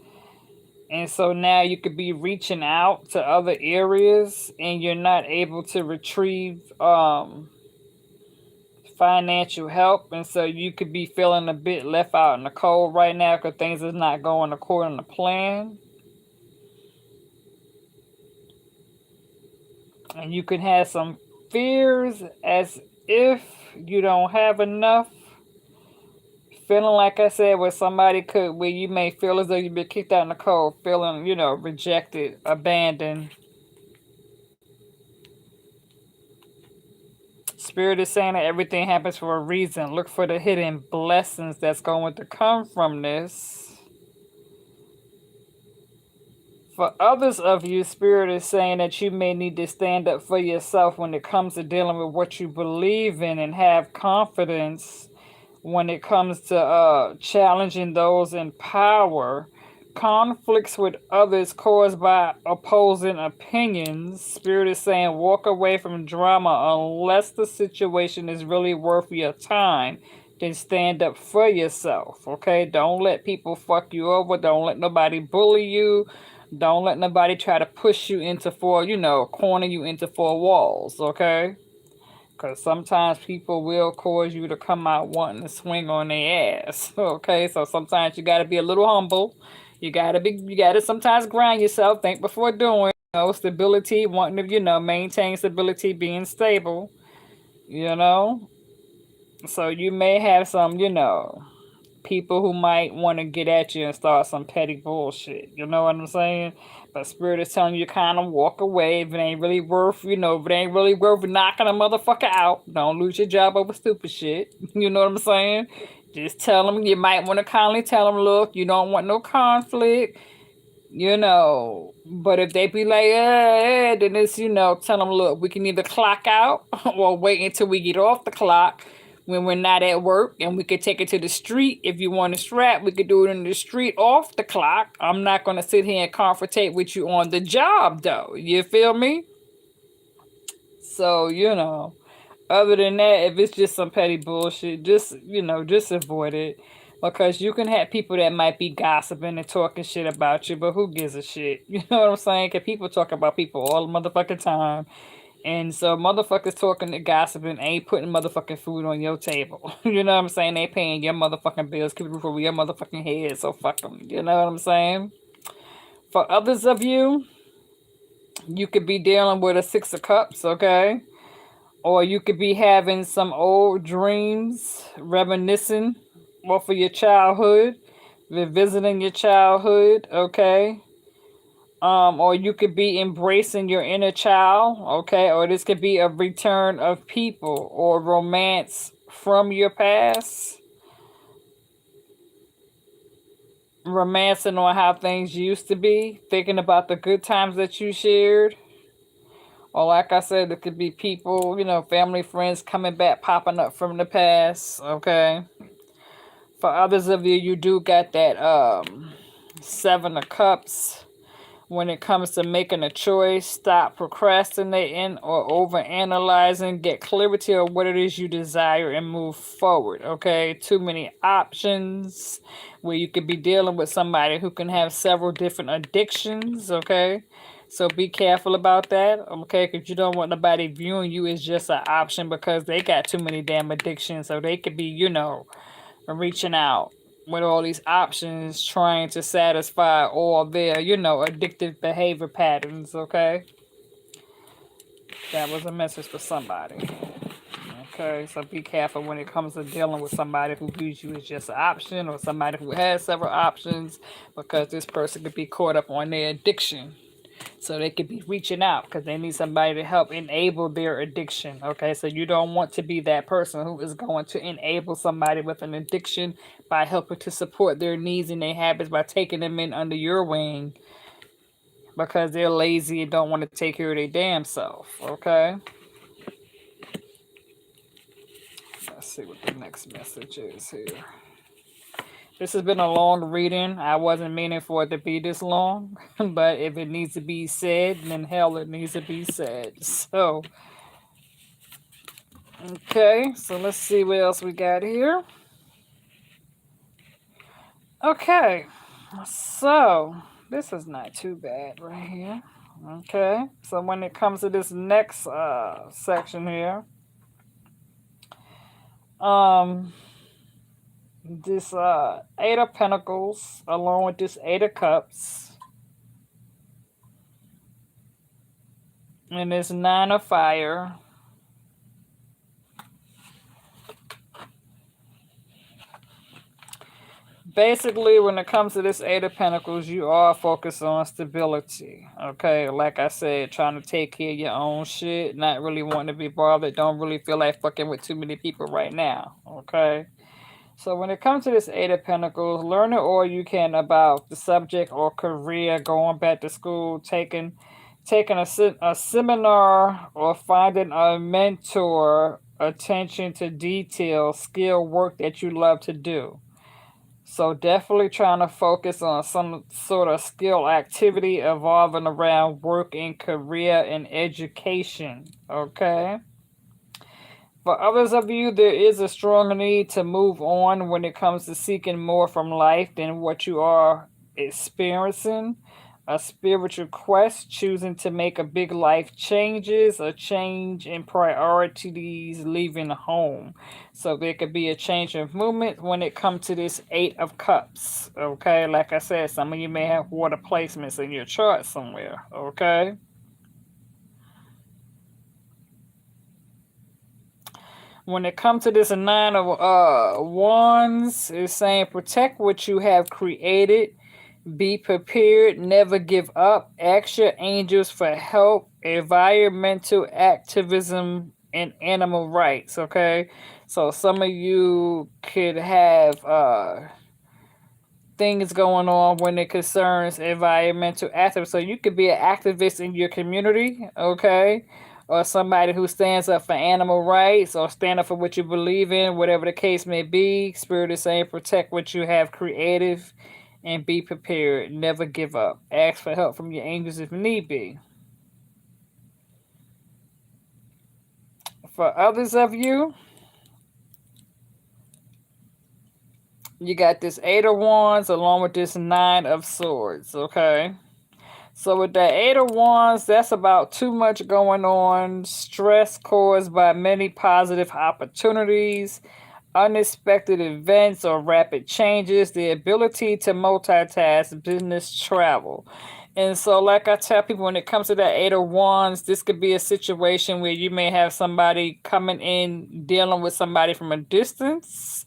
And so now you could be reaching out to other areas and you're not able to retrieve financial help. And so you could be feeling a bit left out in the cold right now because things is not going according to plan. And you could have some fears as if you don't have enough. Feeling like I said, where you may feel as though you've been kicked out in the cold, feeling, rejected, abandoned. Spirit is saying that everything happens for a reason. Look for the hidden blessings that's going to come from this. For others of you, Spirit is saying that you may need to stand up for yourself when it comes to dealing with what you believe in and have confidence when it comes to challenging those in power. Conflicts with others caused by opposing opinions. Spirit is saying walk away from drama unless the situation is really worth your time. Then stand up for yourself. Okay? Don't let people fuck you over. Don't let nobody bully you. Don't let nobody try to push you into corner you into four walls. Okay? Because sometimes people will cause you to come out wanting to swing on their ass. Okay, so sometimes you got to be a little humble. You got to sometimes grind yourself. Think before doing. Stability, wanting to, maintain stability, being stable. You know, so you may have some, people who might want to get at you and start some petty bullshit. You know what I'm saying? But Spirit is telling you kind of walk away if it ain't really worth, if it ain't really worth knocking a motherfucker out. Don't lose your job over stupid shit. You know what I'm saying? Just tell them, you might want to kindly tell them, look, you don't want no conflict. But if they be like, then it's, tell them, look, we can either clock out or wait until we get off the clock when we're not at work, and we could take it to the street. If you want to strap, we could do it in the street off the clock. I'm not going to sit here and confrontate with you on the job, though. You feel me? So, other than that, if it's just some petty bullshit, just avoid it. Because you can have people that might be gossiping and talking shit about you, but who gives a shit? You know what I'm saying? Because people talk about people all the motherfucking time. And so motherfuckers talking and gossiping ain't putting motherfucking food on your table. You know what I'm saying? They paying your motherfucking bills, keep the roof over your motherfucking head, so fuck them. You know what I'm saying? For others of you, you could be dealing with a Six of Cups, okay? Or you could be having some old dreams, reminiscing off of your childhood, revisiting your childhood, okay? Or you could be embracing your inner child, okay? Or this could be a return of people or romance from your past. Romancing on how things used to be, thinking about the good times that you shared. Or like I said, it could be people, family, friends coming back, popping up from the past, okay? For others of you, you do got that Seven of Cups. When it comes to making a choice, stop procrastinating or overanalyzing. Get clarity of what it is you desire and move forward, okay? Too many options where you could be dealing with somebody who can have several different addictions, okay? So be careful about that, okay? Because you don't want nobody viewing you as just an option because they got too many damn addictions. So they could be, reaching out with all these options trying to satisfy all their, addictive behavior patterns, okay? That was a message for somebody. Okay, so be careful when it comes to dealing with somebody who views you as just an option or somebody who has several options, because this person could be caught up on their addiction. So they could be reaching out because they need somebody to help enable their addiction. Okay, so you don't want to be that person who is going to enable somebody with an addiction by helping to support their needs and their habits by taking them in under your wing because they're lazy and don't want to take care of their damn self. Okay, let's see what the next message is here. This has been a long reading. I wasn't meaning for it to be this long, but if it needs to be said, then hell, it needs to be said. So, okay, so let's see what else we got here. Okay, so this is not too bad right here. Okay, so when it comes to this next section here, this Eight of Pentacles along with this Eight of Cups and this Nine of Fire. Basically, when it comes to this Eight of Pentacles, you are focused on stability. Okay, like I said, trying to take care of your own shit, not really wanting to be bothered, don't really feel like fucking with too many people right now. Okay. So when it comes to this Eight of Pentacles, learning all you can about the subject or career, going back to school, taking a seminar, or finding a mentor, attention to detail, skill work that you love to do. So definitely trying to focus on some sort of skill activity evolving around work and career and education. Okay. For others of you, there is a strong need to move on when it comes to seeking more from life than what you are experiencing. A spiritual quest, choosing to make a big life changes, a change in priorities, leaving home. So there could be a change of movement when it comes to this Eight of Cups. Okay, like I said, some of you may have water placements in your chart somewhere. Okay. When it comes to this Nine of Wands, it's saying protect what you have created, be prepared, never give up, ask your angels for help, environmental activism, and animal rights. Okay, so some of you could have things going on when it concerns environmental activism. So you could be an activist in your community, okay? Or somebody who stands up for animal rights or stand up for what you believe in, whatever the case may be. Spirit is saying protect what you have creative and be prepared. Never give up. Ask for help from your angels if need be. For others of you, you got this Eight of Wands along with this Nine of Swords, okay? So with that Eight of Wands, that's about too much going on, stress caused by many positive opportunities, unexpected events or rapid changes, the ability to multitask, business travel. And so, like I tell people, when it comes to that Eight of Wands, this could be a situation where you may have somebody coming in dealing with somebody from a distance,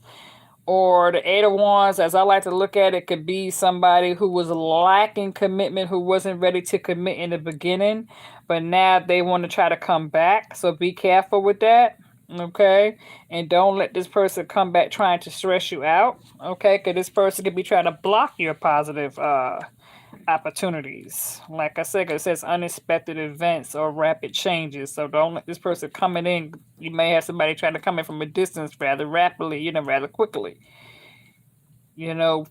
or the Eight of Wands, as I like to look at it, could be somebody who was lacking commitment, who wasn't ready to commit in the beginning, but now they want to try to come back. So be careful with that, okay? And don't let this person come back trying to stress you out, okay? Because this person could be trying to block your positive opportunities. Like I said, it says unexpected events or rapid changes. So don't let this person coming in. You may have somebody trying to come in from a distance rather rapidly, rather quickly.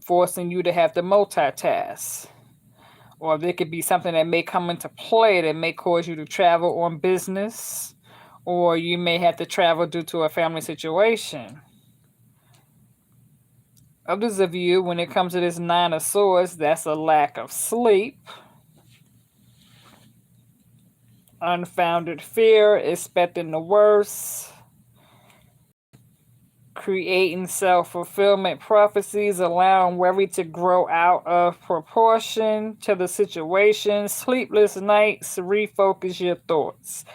Forcing you to have to multitask. Or there could be something that may come into play that may cause you to travel on business. Or you may have to travel due to a family situation. Others of you, when it comes to this Nine of Swords, that's a lack of sleep. Unfounded fear, expecting the worst, creating self-fulfillment prophecies, allowing worry to grow out of proportion to the situation, sleepless nights, refocus your thoughts.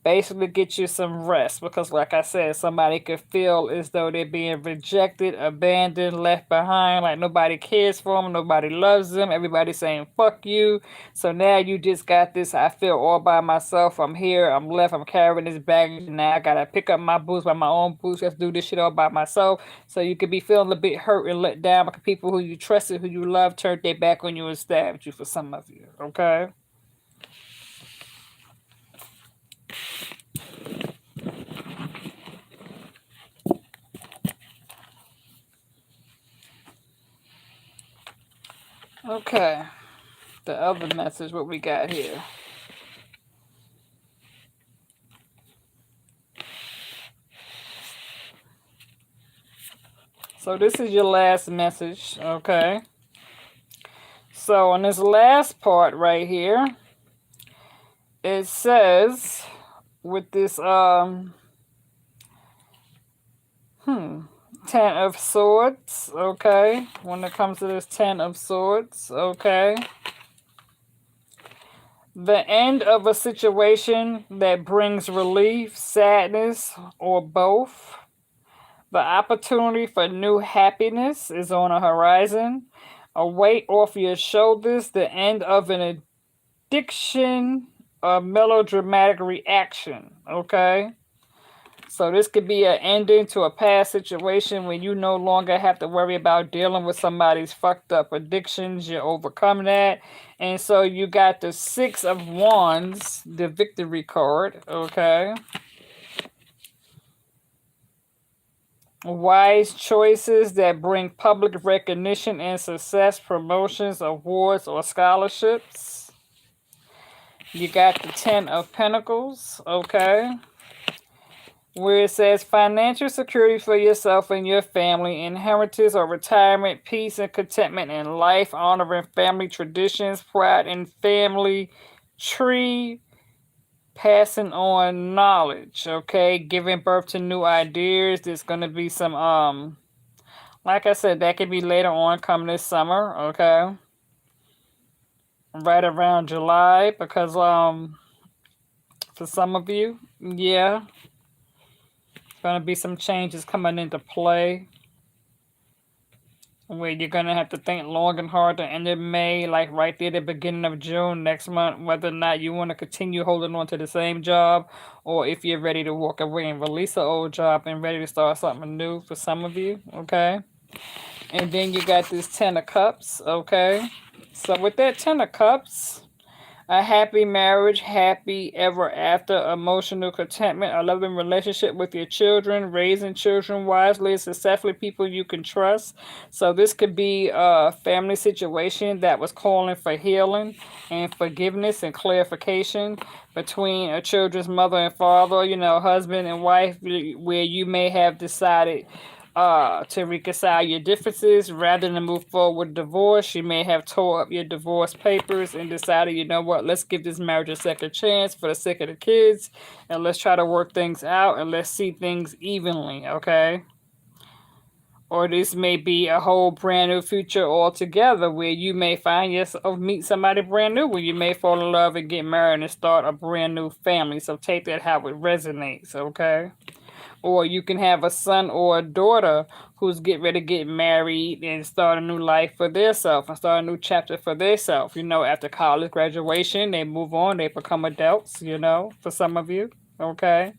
Basically get you some rest, because like I said, somebody could feel as though they're being rejected, abandoned, left behind, like nobody cares for them, nobody loves them, everybody's saying fuck you. So now you just got this, I feel all by myself, I'm here, I'm left, I'm carrying this baggage, now I gotta pick up my boots by my own boots, have to do this shit all by myself. So you could be feeling a bit hurt and let down because people who you trusted, who you love, turned their back on you and stabbed you, for some of you, okay? Okay, the other message, what we got here. So this is your last message, okay? So on this last part right here, it says with this Ten of Swords, okay? When it comes to this Ten of Swords, okay? The end of a situation that brings relief, sadness, or both. The opportunity for new happiness is on the horizon. A weight off your shoulders, the end of an addiction, a melodramatic reaction. Okay? So this could be an ending to a past situation when you no longer have to worry about dealing with somebody's fucked up addictions. You overcome that. And so you got the Six of Wands, the victory card. Okay? Wise choices that bring public recognition and success, promotions, awards, or scholarships. You got the Ten of Pentacles, okay? Where it says financial security for yourself and your family, inheritance or retirement, peace and contentment in life, honoring family traditions, pride in family tree, passing on knowledge, okay? Giving birth to new ideas. There's going to be some like I said, that could be later on come this summer, okay? Right around July, because for some of you, yeah, gonna be some changes coming into play where you're gonna have to think long and hard to end of May, like right there at the beginning of June next month, whether or not you want to continue holding on to the same job or if you're ready to walk away and release the old job and ready to start something new for some of you, okay? And then you got this Ten of Cups, okay? So with that Ten of Cups, a happy marriage, happy ever after, emotional contentment, a loving relationship with your children, raising children wisely, successfully, people you can trust. So this could be a family situation that was calling for healing and forgiveness and clarification between a children's mother and father, you know, husband and wife, where you may have decided to reconcile your differences rather than move forward with divorce. You may have tore up your divorce papers and decided, you know what, let's give this marriage a second chance for the sake of the kids and let's try to work things out and let's see things evenly, okay? Or this may be a whole brand new future altogether where you may find yourself meet somebody brand new where you may fall in love and get married and start a brand new family. So take that how it resonates, okay? Or you can have a son or a daughter who's getting ready to get married and start a new life for themselves and start a new chapter for themselves. You know, after college graduation, they move on, they become adults, you know, for some of you, okay?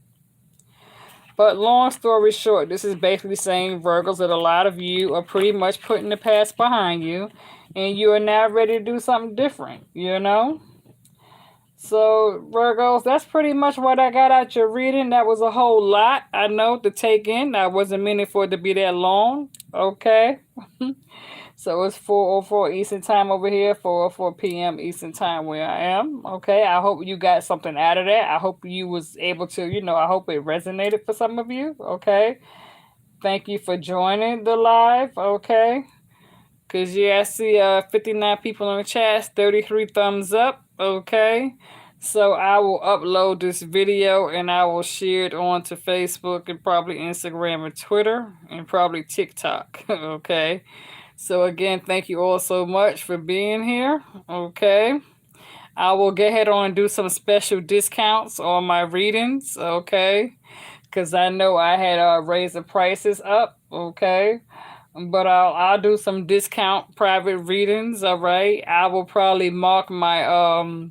But long story short, this is basically saying, Virgos, that a lot of you are pretty much putting the past behind you and you are now ready to do something different, you know? So, Virgos, that's pretty much what I got out your reading. That was a whole lot, I know, to take in. I wasn't meaning for it to be that long. Okay. So it's 4:04 Eastern Time over here, 4:04 p.m. Eastern Time where I am. Okay. I hope you got something out of that. I hope you was able to, you know, I hope it resonated for some of you. Okay. Thank you for joining the live. Okay. Because, yeah, I see 59 people in the chat, 33 thumbs up, okay? So I will upload this video and I will share it onto Facebook and probably Instagram and Twitter and probably TikTok, okay? So, again, thank you all so much for being here, okay? I will go ahead on and do some special discounts on my readings, okay? Because I know I had raised the prices up, okay? But I'll do some discount private readings, all right? I will probably mark my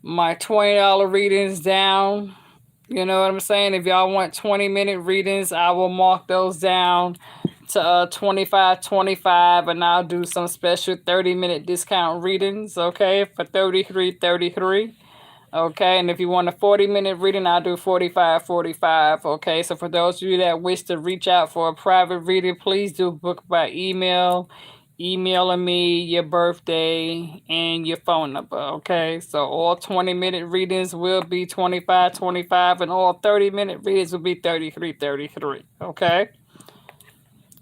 $20 readings down. You know what I'm saying? If y'all want 20-minute readings, I will mark those down to 25 and I'll do some special 30-minute discount readings, okay? For 33. Okay, and if you want a 40-minute reading, I'll do 45. Okay, so for those of you that wish to reach out for a private reading, please do book by email, emailing me your birthday and your phone number. Okay, so all 20-minute readings will be 25, and all 30-minute readings will be 33. Okay.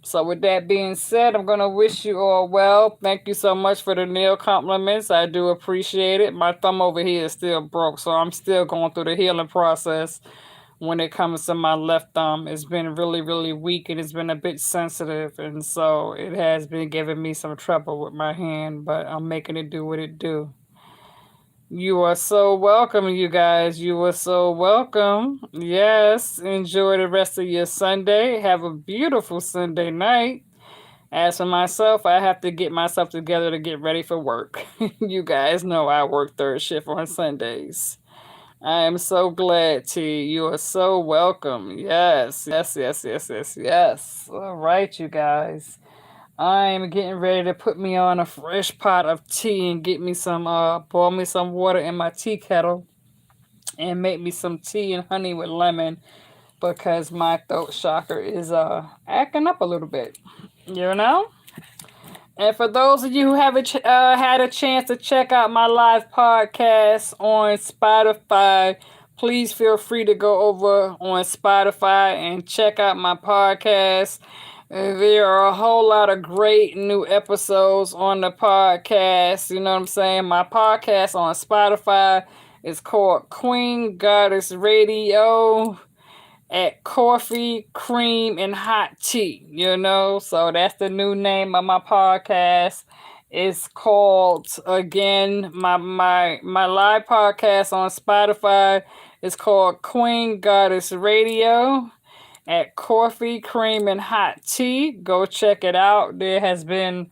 So with that being said, I'm going to wish you all well. Thank you so much for the nail compliments. I do appreciate it. My thumb over here is still broke, so I'm still going through the healing process when it comes to my left thumb. It's been really, really weak and it's been a bit sensitive, and so it has been giving me some trouble with my hand, but I'm making it do what it do. You are so welcome, you guys. You are so welcome. Yes, enjoy the rest of your Sunday. Have a beautiful Sunday night. As for myself, I have to get myself together to get ready for work. You guys know I work third shift on Sundays. I am so glad, T. You are so welcome. Yes, yes, yes, yes, yes, yes. All right, you guys. I'm getting ready to put me on a fresh pot of tea and get me some, boil me some water in my tea kettle and make me some tea and honey with lemon because my throat chakra is acting up a little bit. You know? And for those of you who haven't had a chance to check out my live podcast on Spotify, please feel free to go over on Spotify and check out my podcast. There are a whole lot of great new episodes on the podcast. You know what I'm saying? My podcast on Spotify is called Queen Goddess Radio at Coffee, Cream, and Hot Tea, you know? So that's the new name of my podcast. It's called, again, my live podcast on Spotify is called Queen Goddess Radio at Coffee, Cream, and Hot Tea. Go check it out. There has been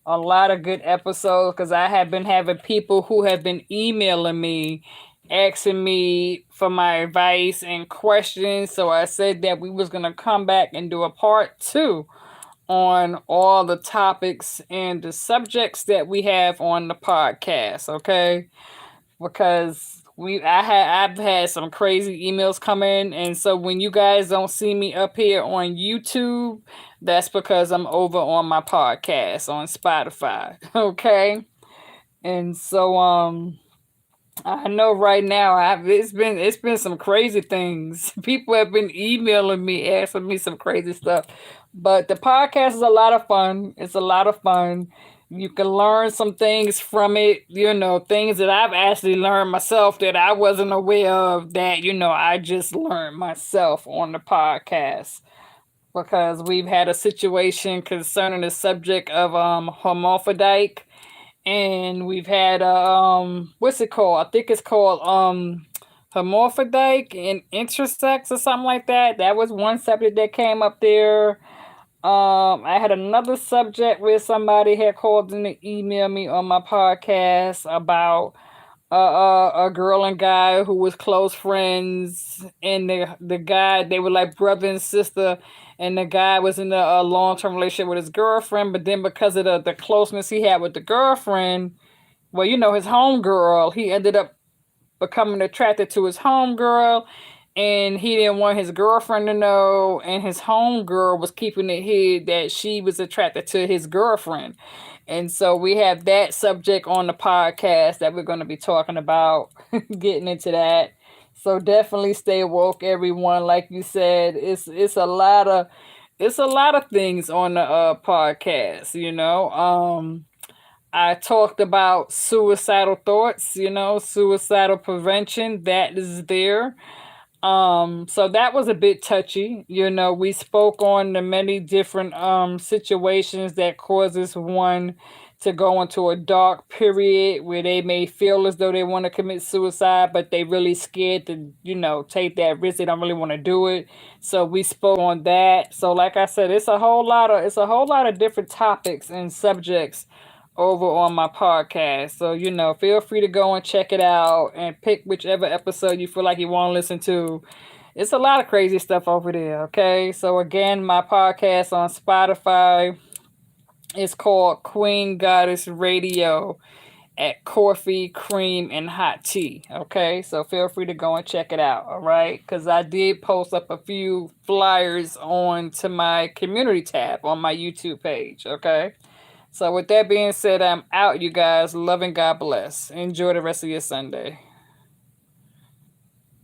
a lot of good episodes because I have been having people who have been emailing me asking me for my advice and questions. So I said that we was going to come back and do a part 2 on all the topics and the subjects that we have on the podcast, okay? Because I've had some crazy emails come in, and so when you guys don't see me up here on YouTube, that's because I'm over on my podcast on Spotify. Okay. And so I know right now it's been some crazy things. People have been emailing me asking me some crazy stuff. But the podcast is a lot of fun. It's a lot of fun. You can learn some things from it, you know, things that I've actually learned myself that I wasn't aware of that, you know, I just learned myself on the podcast because we've had a situation concerning the subject of hermaphrodite, and we've had what's it called? I think it's called hermaphrodite and intersex or something like that. That was one subject that came up there. I had another subject where somebody had called in to email me on my podcast about a girl and guy who was close friends, and the guy, they were like brother and sister, and the guy was in a long term relationship with his girlfriend, but then because of the closeness he had with the girlfriend, well, you know, his homegirl, he ended up becoming attracted to his homegirl, and he didn't want his girlfriend to know, and his homegirl was keeping it hid that she was attracted to his girlfriend. And so we have that subject on the podcast that we're going to be talking about, getting into that. So definitely stay woke, everyone. Like you said, it's a lot of things on the podcast, you know. I talked about suicidal thoughts, you know, suicidal prevention. That is there. So that was a bit touchy. You know, we spoke on the many different situations that causes one to go into a dark period where they may feel as though they want to commit suicide, but they really scared to, you know, take that risk. They don't really want to do it. So we spoke on that. So like I said, it's a whole lot of different topics and subjects over on my podcast. So, you know, feel free to go and check it out and pick whichever episode you feel like you want to listen to. It's a lot of crazy stuff over there, okay? So, again, my podcast on Spotify is called Queen Goddess Radio at Coffee, Cream, and Hot Tea, okay? So, feel free to go and check it out, all right? Because I did post up a few flyers on to my community tab on my YouTube page, okay? So with that being said, I'm out, you guys. Love and God bless. Enjoy the rest of your Sunday.